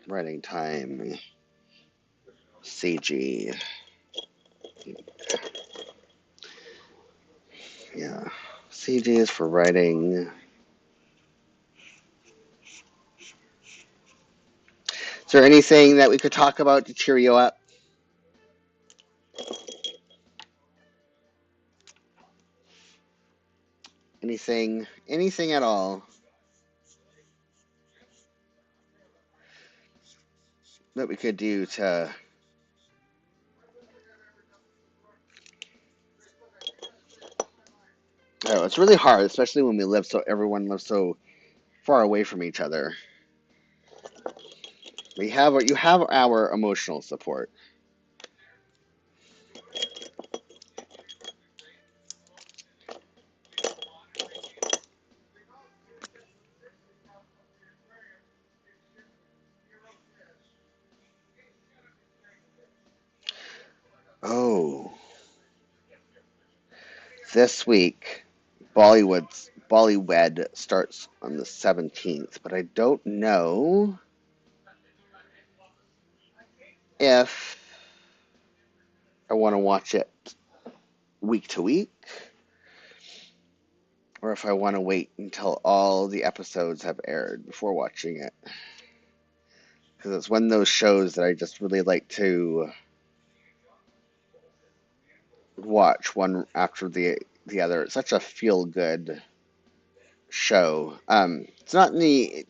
Writing time, CG, yeah. CG is for writing. Is there anything that we could talk about to cheer you up? Anything at all that we could do to? Oh, it's really hard, especially when everyone lives so far away from each other. You have our emotional support. Oh, this week, Bollywood starts on the 17th, but I don't know if I want to watch it week to week, or if I want to wait until all the episodes have aired before watching it. Because it's one of those shows that I just really like to watch one after the other. It's such a feel good show. It's not in the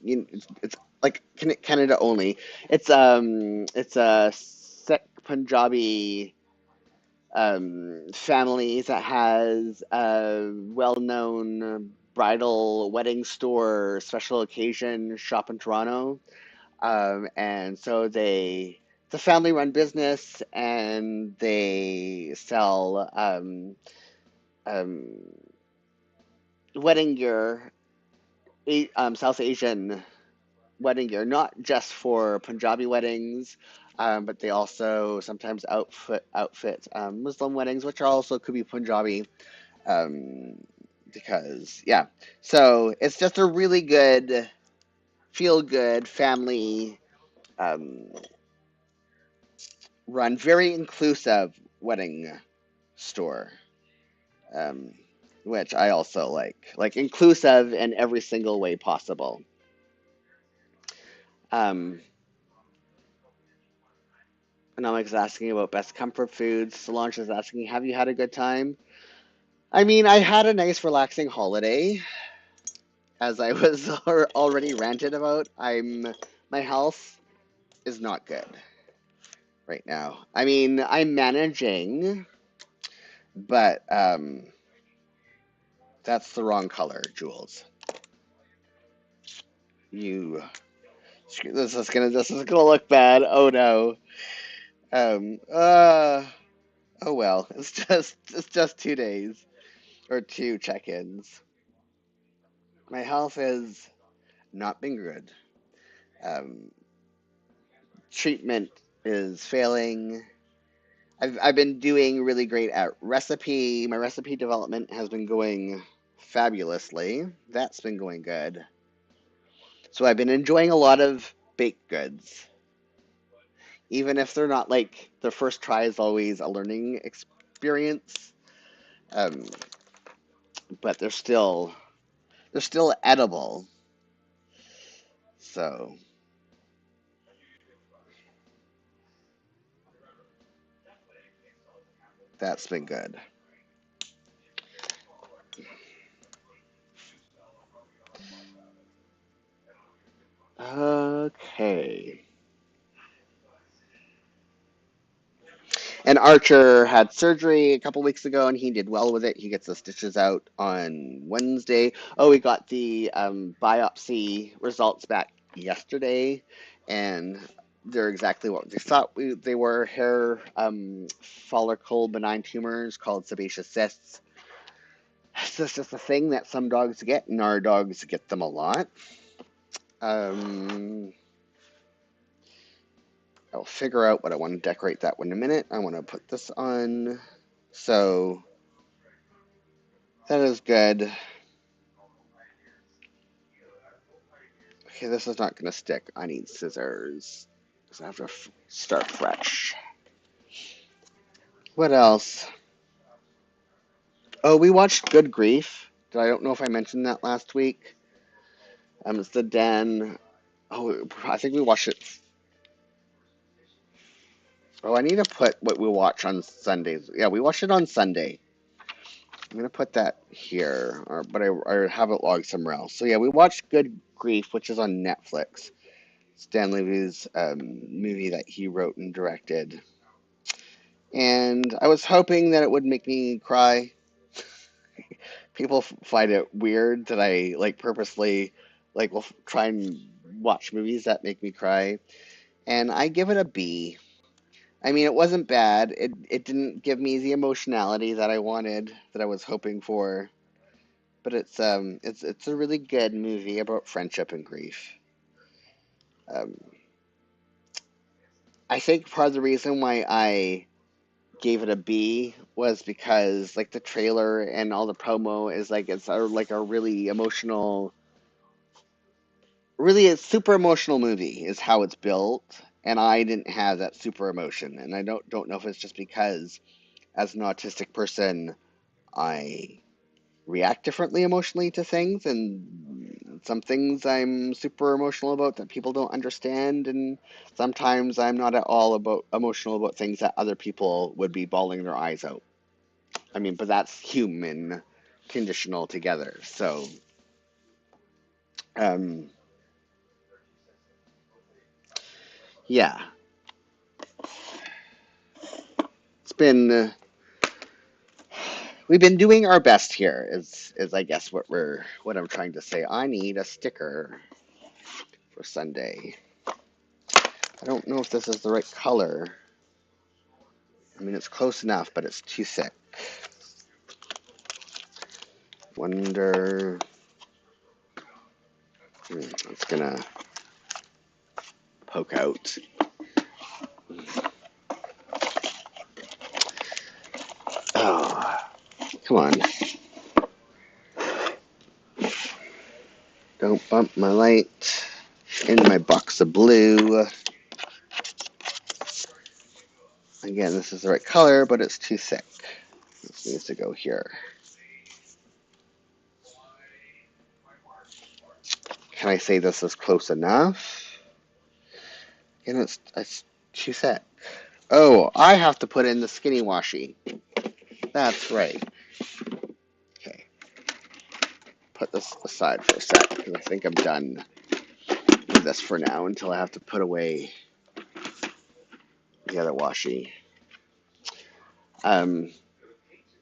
it's like Canada only. It's a Sikh Punjabi family that has a well-known bridal wedding store special occasion shop in Toronto. And so it's a family-run business, and they sell um, wedding gear, South Asian wedding gear, not just for Punjabi weddings, but they also sometimes outfit Muslim weddings, which are also could be Punjabi. Um, because yeah, so it's just a really good, feel good family um, run, very inclusive wedding store. Um, which I also like inclusive in every single way possible. Um, Anomic's asking about best comfort foods. Solange is asking, have you had a good time? I mean, I had a nice, relaxing holiday, as I was already ranted about. My health is not good right now. I mean, I'm managing, but that's the wrong color, Jules. You, this is gonna look bad. Oh no. Um. Uh. Oh well. It's just 2 days or two check-ins. My health has not been good. Um, Treatment is failing. I've been doing really great at recipe. My recipe development has been going fabulously. That's been going good. So I've been enjoying a lot of baked goods, even if they're not like the first try is always a learning experience. Um, but they're still edible. So that's been good. Okay. And Archer had surgery a couple weeks ago, and he did well with it. He gets the stitches out on Wednesday. Oh, we got the biopsy results back yesterday, and they're exactly what they thought they were: hair follicle benign tumors called sebaceous cysts. It's just a thing that some dogs get, and our dogs get them a lot. Um, I'll figure out what I want to decorate that one in a minute. I want to put this on. So that is good. Okay, this is not going to stick. I need scissors. Because I have to start fresh. What else? Oh, we watched Good Grief. I don't know if I mentioned that last week. It's the Dan. Oh, I think we watched it. Oh, I need to put what we watch on Sundays. Yeah, we watched it on Sunday. I'm gonna put that here, but I have it logged somewhere else. So yeah, we watched Good Grief, which is on Netflix. Stan Levy's movie that he wrote and directed. And I was hoping that it would make me cry. People find it weird that I like purposely will try and watch movies that make me cry, and I give it a B. I mean, it wasn't bad. It didn't give me the emotionality that I wanted, that I was hoping for, but it's a really good movie about friendship and grief. Um, I think part of the reason why I gave it a B was because like the trailer and all the promo is like it's a really emotional, really a super emotional movie is how it's built, and I didn't have that super emotion, and I don't know if it's just because as an autistic person, I react differently emotionally to things, and some things I'm super emotional about that people don't understand, and sometimes I'm not at all about emotional about things that other people would be bawling their eyes out. I mean, but that's human condition altogether. So, um, yeah, it's been we've been doing our best here. Is I guess what I'm trying to say. I need a sticker for Sunday. I don't know if this is the right color. I mean, it's close enough, but it's too thick. Wonder. It's gonna poke out. Oh, come on. Don't bump my light in my box of blue. Again, this is the right color, but it's too thick. This needs to go here. Can I say this is close enough? Again, it's too thick. Oh, I have to put in the skinny washi. That's right. Okay. Put this aside for a sec, because I think I'm done with this for now until I have to put away the other washi. Um,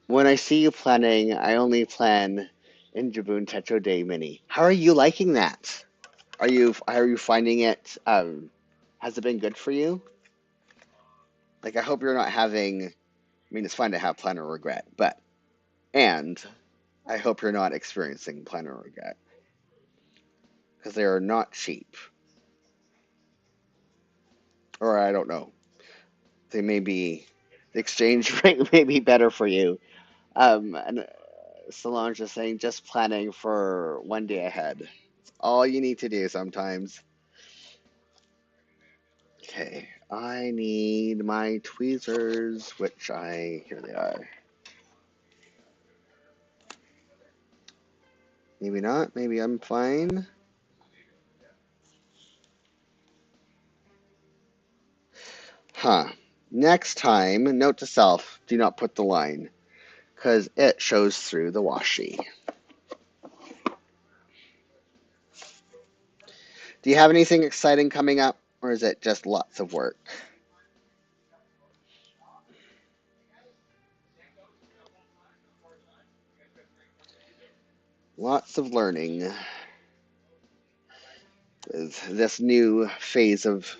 when I see you planning, I only plan in Jibun Techo Day Mini. How are you liking that? Are you finding it? Has it been good for you? Like, I hope you're not having. I mean, it's fine to have planner regret, and I hope you're not experiencing planner regret, because they are not cheap. Or I don't know. They may be. The exchange rate may be better for you. And Solange is saying just planning for one day ahead. All you need to do sometimes. Okay, I need my tweezers, here they are. Maybe not, maybe I'm fine. Huh. Next time, note to self, do not put the line, because it shows through the washi. Do you have anything exciting coming up, or is it just lots of work? Lots of learning with this new phase of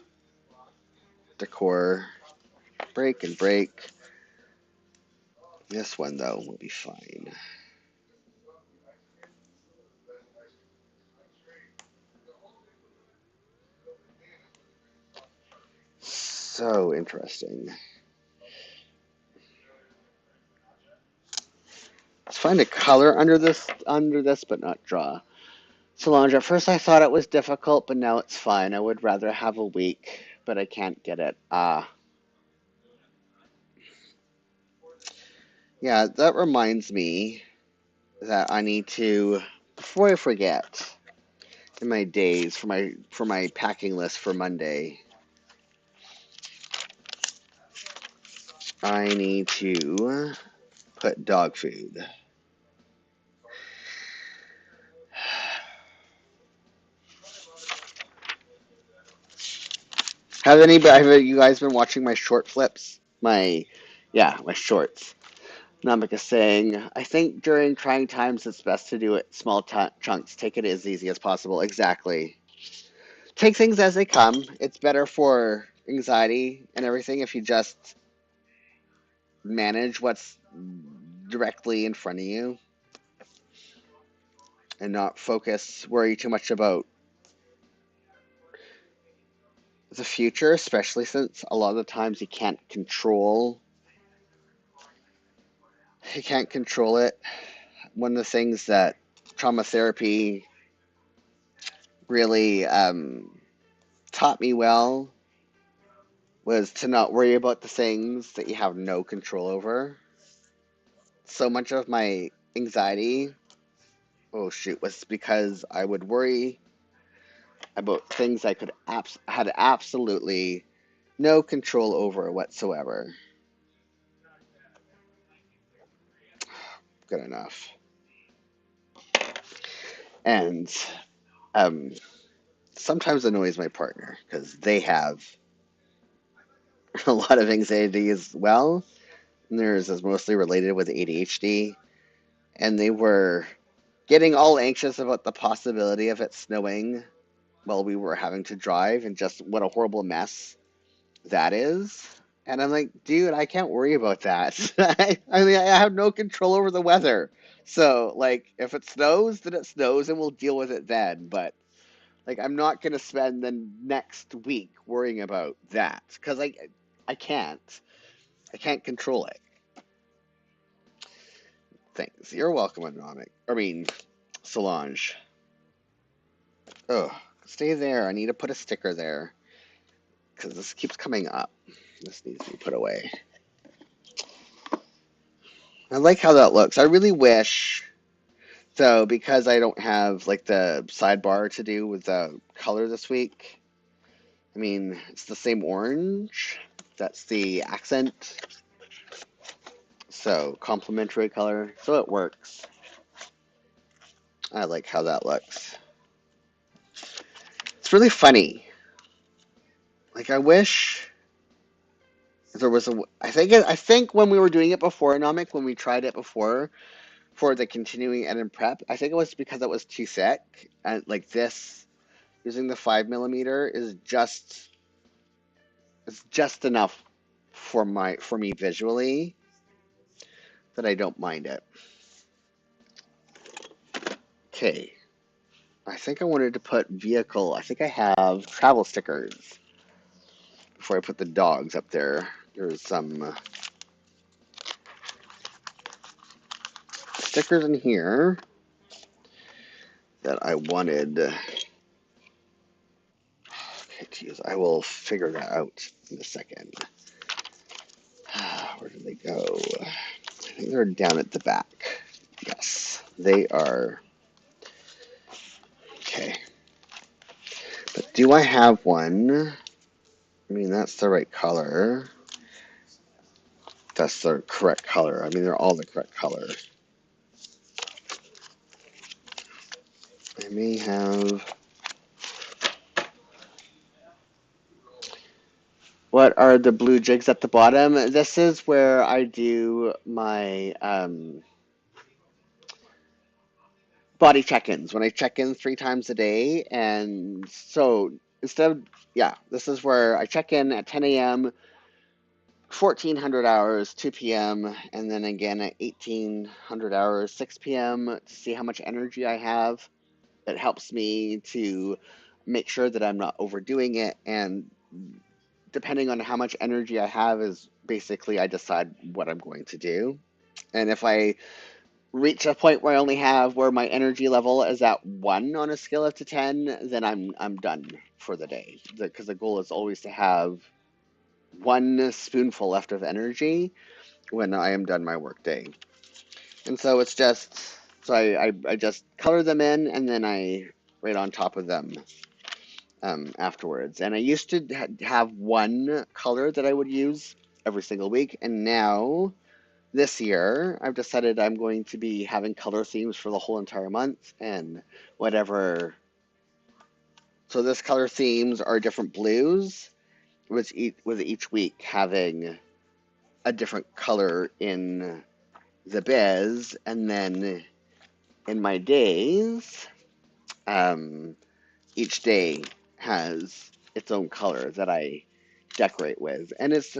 decor. Break and break. This one, though, will be fine. So interesting. Let's find a color under this, but not draw. Solange, at first I thought it was difficult, but now it's fine. I would rather have a week, but I can't get it. Yeah, that reminds me that I need to, before I forget, in my days for my packing list for Monday, I need to put dog food. Have you guys been watching my short flips? My shorts. Namika saying, I think during trying times it's best to do it small chunks. Take it as easy as possible. Exactly. Take things as they come. It's better for anxiety and everything if you just manage what's directly in front of you and not worry too much about the future, especially since a lot of the times you can't control it. One of the things that trauma therapy really taught me well was to not worry about the things that you have no control over. so much of my anxiety, oh shoot, was because I would worry about things I had absolutely no control over whatsoever. Good enough. And um, sometimes annoys my partner because they have a lot of anxiety as well. And theirs is mostly related with ADHD. And they were getting all anxious about the possibility of it snowing while we were having to drive, and just what a horrible mess that is. And I'm like, dude, I can't worry about that. I mean, I have no control over the weather. So, like, if it snows, then it snows and we'll deal with it then. But, like, I'm not going to spend the next week worrying about that because I can't. I can't control it. Thanks. You're welcome, Anomic. I mean, Solange. Oh, stay there. I need to put a sticker there because this keeps coming up. This needs to be put away. I like how that looks. I really wish, though, because I don't have like the sidebar to do with the color this week. I mean, it's the same orange. That's the accent. So, complementary color. So it works. I like how that looks. It's really funny. Like, I wish there was a. I think when we were doing it before, Nomic, when we tried it before for the continuing ed and prep, I think it was because it was too thick. And like this, using the 5 millimeter is just it's just enough for me visually that I don't mind it. Okay. I think I wanted to put vehicle. I think I have travel stickers before I put the dogs up there. There's some stickers in here that I wanted to use. I will figure that out in a second. Where did they go? I think they're down at the back. Yes, they are. Okay. But do I have one? I mean, that's the right color. That's the correct color. I mean, they're all the correct color. I may have. What are the blue jigs at the bottom? This is where I do my body check-ins. When I check in 3 times a day. And so instead of, yeah, this is where I check in at 10 a.m., 1400 hours, 2 p.m., and then again at 1800 hours, 6 p.m. to see how much energy I have. It helps me to make sure that I'm not overdoing it. And depending on how much energy I have is basically I decide what I'm going to do. And if I reach a point where I only have where my energy level is at 1 on a scale of to 10, then I'm done for the day. Because the goal is always to have 1 spoonful left of energy when I am done my work day. And so it's just so I just color them in and then I write on top of them afterwards. And I used to have one color that I would use every single week, and now this year I've decided I'm going to be having color themes for the whole entire month and whatever. So this color themes are different blues, with each week having a different color in the biz, and then in my days, um, each day has its own color that I decorate with, and it's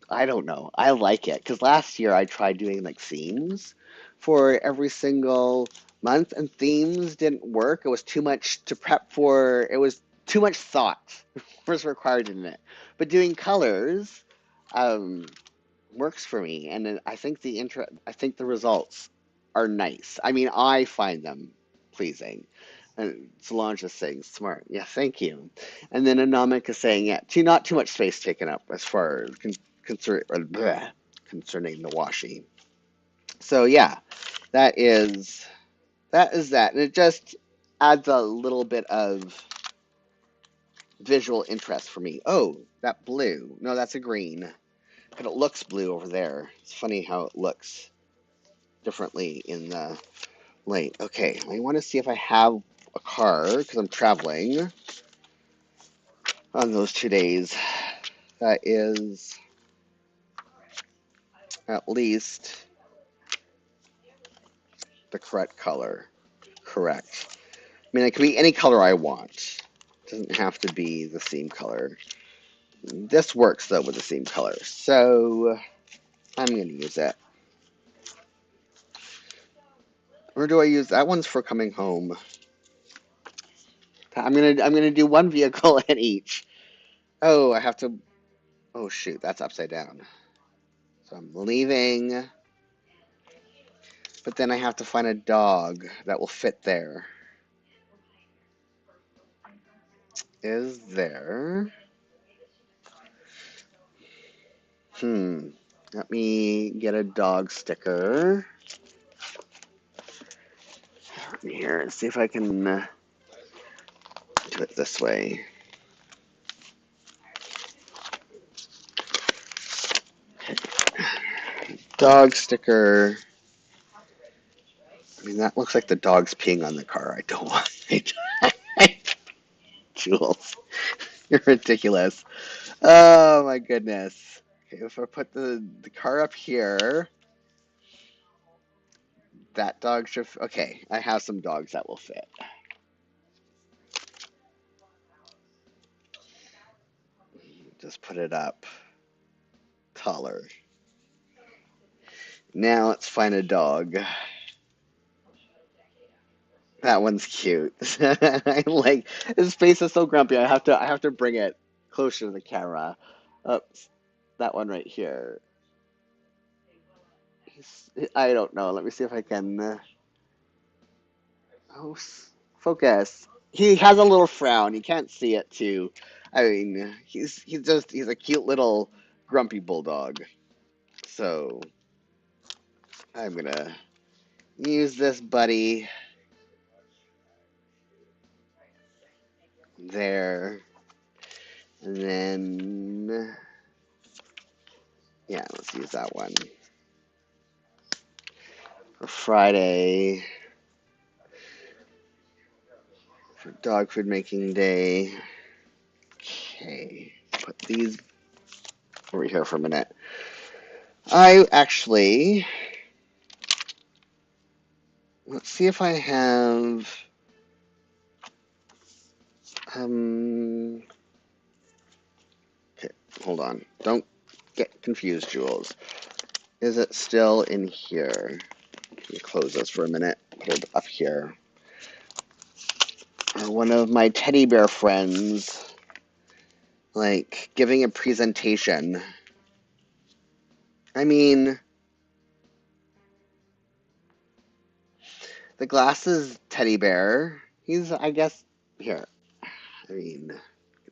I don't know, I like it because last year I tried doing like themes for every single month, and themes didn't work. It was too much to prep for. It was too much thought was required in it. But doing colors, um, works for me, and I think the results are nice. I mean, I find them pleasing. And Solange is saying smart. Yeah, thank you. And then Anamik is saying, yeah, not too much space taken up as far as concerning the washi. So yeah, that is that, and it just adds a little bit of visual interest for me. Oh, that blue. No, that's a green. But it looks blue over there. It's funny how it looks differently in the light. Okay, I want to see if I have a car because I'm traveling on those 2 days. That is at least the correct color. Correct. I mean, it could be any color I want. It doesn't have to be the same color. This works, though, with the same color. So I'm going to use it. Or do I use that one's for coming home? I'm gonna do one vehicle at each. Oh, I have to. Oh shoot, that's upside down. So I'm leaving, but then I have to find a dog that will fit there. Is there? Hmm. Let me get a dog sticker here and see if I can do it this way. Dog sticker. I mean, that looks like the dog's peeing on the car. I don't want it. Jules, you're ridiculous. Oh my goodness. Okay, if I put the car up here, that dog should. Okay, I have some dogs that will fit. Just put it up taller. Now let's find a dog. That one's cute. I like his face is so grumpy. I have to bring it closer to the camera. Oops, that one right here. I don't know. Let me see if I can. Oh, focus. He has a little frown. You can't see it too. I mean, he's a cute little grumpy bulldog. So I'm gonna use this buddy there, and then yeah, let's use that one for Friday for dog food making day. Okay, put these over here for a minute. I actually let's see if I have um. Okay, hold on. Don't get confused, Jules. Is it still in here? Let me close this for a minute. Put it up here. One of my teddy bear friends, like, giving a presentation. I mean, the glasses teddy bear, he's, I guess, here. I mean,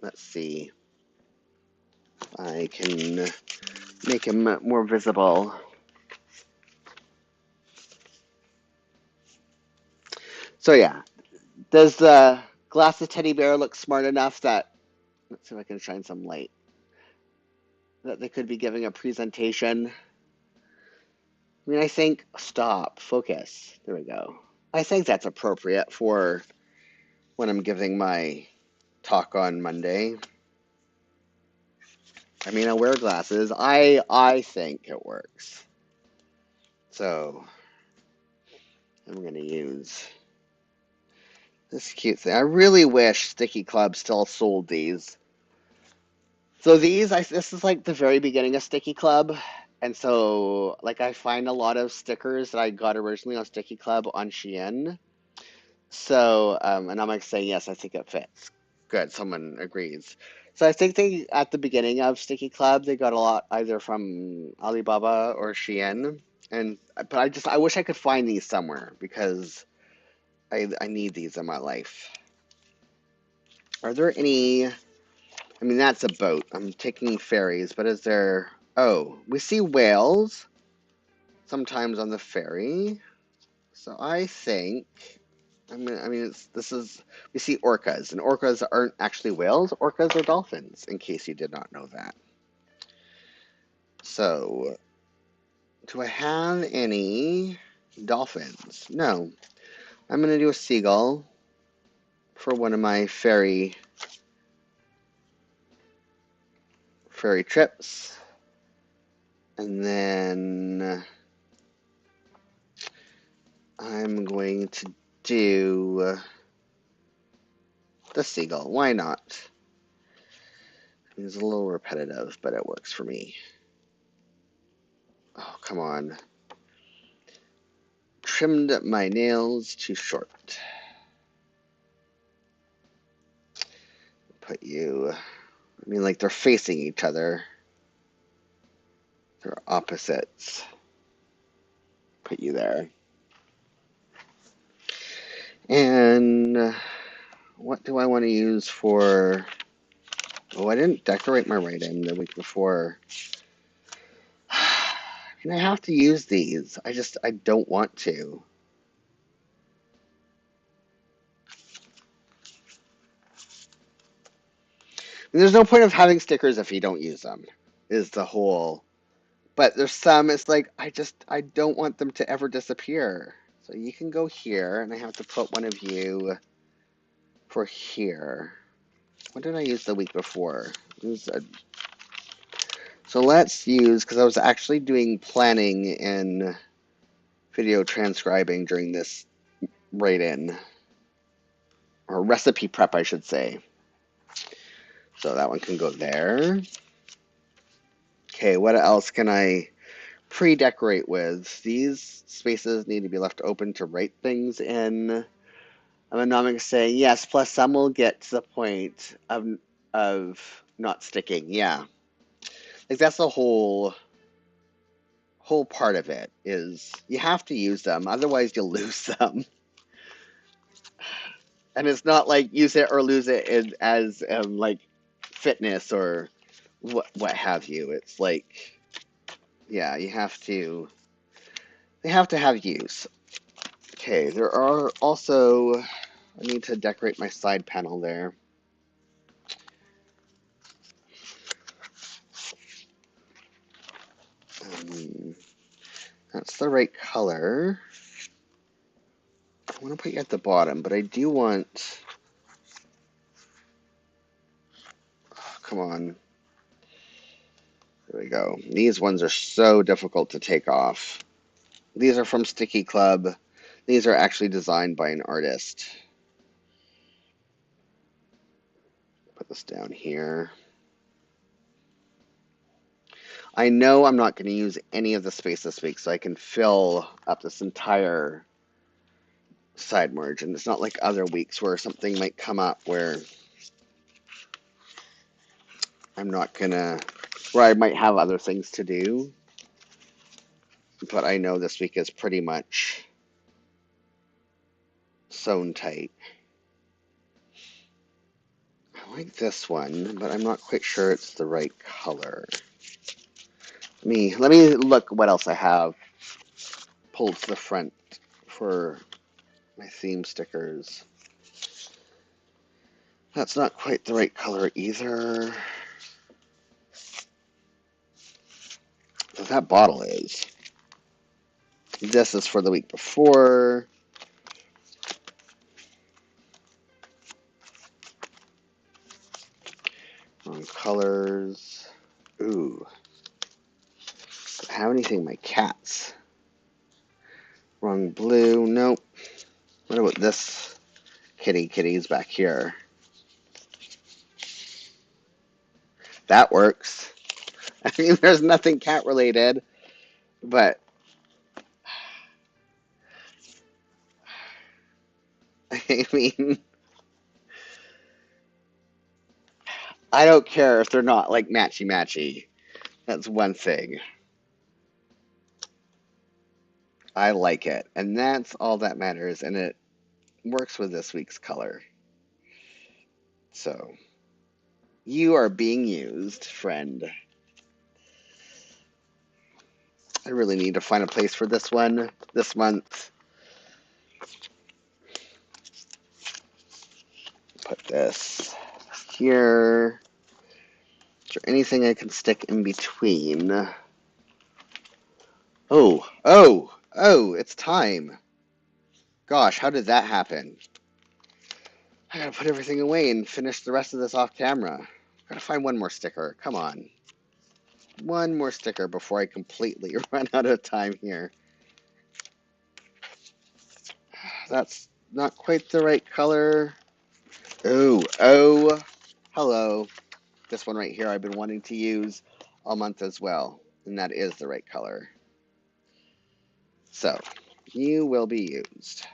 let's see if I can make him more visible. So, yeah, does the glasses teddy bear look smart enough that, let's see if I can shine some light, that they could be giving a presentation? I mean, I think, stop, focus. There we go. I think that's appropriate for when I'm giving my talk on Monday. I mean, I wear glasses. I think it works. So I'm gonna use this cute thing. I really wish Sticky Club still sold these. So this is like the very beginning of Sticky Club. And so, like, I find a lot of stickers that I got originally on Sticky Club on Shein. So, and I'm like saying, yes, I think it fits. Good, someone agrees. So I think they, at the beginning of Sticky Club, they got a lot either from Alibaba or Shein. But I wish I could find these somewhere because I need these in my life. Are there any, I mean, that's a boat. I'm taking ferries, but is there, oh, we see whales. sometimes on the ferry. So I think we see orcas, and orcas aren't actually whales. Orcas are dolphins, in case you did not know that. So, do I have any dolphins? No. I'm going to do a seagull for one of my ferry trips. And then I'm going to do the seagull. Why not? It's a little repetitive, but it works for me. Oh, come on. Trimmed my nails too short. Put you, like they're facing each other. They're opposites. Put you there. And what do I want to use for... Oh, I didn't decorate my write-in the week before. And I have to use these. I don't want to. And there's no point of having stickers if you don't use them, is the whole... But there's some, it's like, I don't want them to ever disappear. So you can go here, and I have to put one of you for here. What did I use the week before? So let's use, because I was actually doing planning and video transcribing during this write-in, or recipe prep, I should say. So that one can go there. Okay, what else can I pre-decorate with? These spaces need to be left open to write things in. I'm not saying yes, plus some will get to the point of not sticking. Yeah. Like that's the whole part of it, is you have to use them, otherwise you'll lose them. And it's not like use it or lose it as like fitness or what have you. It's like, yeah, they have to have use. Okay, there are also, I need to decorate my side panel there. That's the right color. I want to put you at the bottom, but I do want... Oh, come on. There we go. These ones are so difficult to take off. These are from Sticky Club. These are actually designed by an artist. Put this down here. I know I'm not going to use any of the space this week, so I can fill up this entire side margin. It's not like other weeks where something might come up where I'm not going to... where I might have other things to do. But I know this week is pretty much sewn tight. I like this one, but I'm not quite sure it's the right color. Let me look what else I have pulled to the front for my theme stickers. That's not quite the right color either. But that bottle is. This is for the week before. Wrong colors. Ooh. Don't have anything my cats. Wrong blue. Nope. What about this kitties back here? That works. I mean, there's nothing cat related, but I mean, I don't care if they're not like matchy-matchy. That's one thing. I like it, and that's all that matters, and it works with this week's color. So, you are being used, friend. I really need to find a place for this one this month. Put this here. Is there anything I can stick in between? Oh, it's time. Gosh, how did that happen? I gotta put everything away and finish the rest of this off camera. Gotta find one more sticker. Come on. One more sticker before I completely run out of time here. That's not quite the right color. Oh, hello. This one right here I've been wanting to use all month as well, and that is the right color. So, you will be used.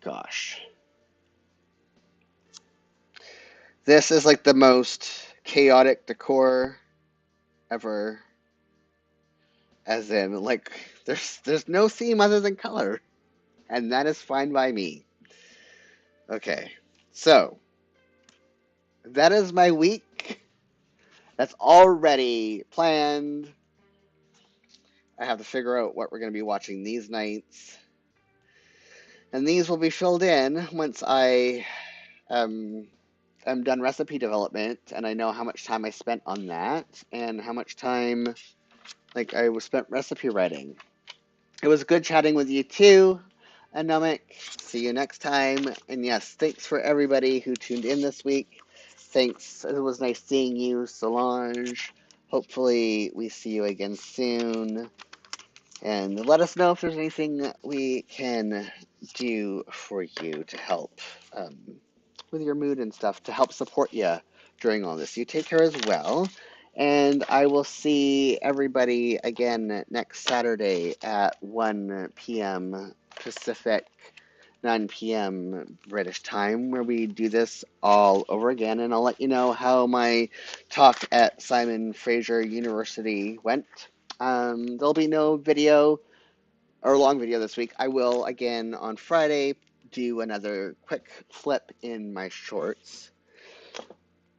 Gosh. This is like the most chaotic decor ever. As in, like, there's no theme other than color. And that is fine by me. Okay. So, that is my week. That's already planned. I have to figure out what we're going to be watching these nights. And these will be filled in once I am done recipe development and I know how much time I spent on that and how much time I was spent recipe writing. It was good chatting with you too, Anomic. See you next time. And yes, thanks for everybody who tuned in this week. Thanks. It was nice seeing you, Solange. Hopefully we see you again soon. And let us know if there's anything we can do for you to help with your mood and stuff, to help support you during all this. You take care as well. And I will see everybody again next Saturday at 1 p.m. Pacific, 9 p.m. British time, where we do this all over again. And I'll let you know how my talk at Simon Fraser University went. There'll be no video or long video this week. I will, again, on Friday, do another quick flip in my shorts.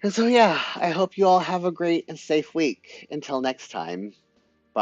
And so, yeah, I hope you all have a great and safe week. Until next time.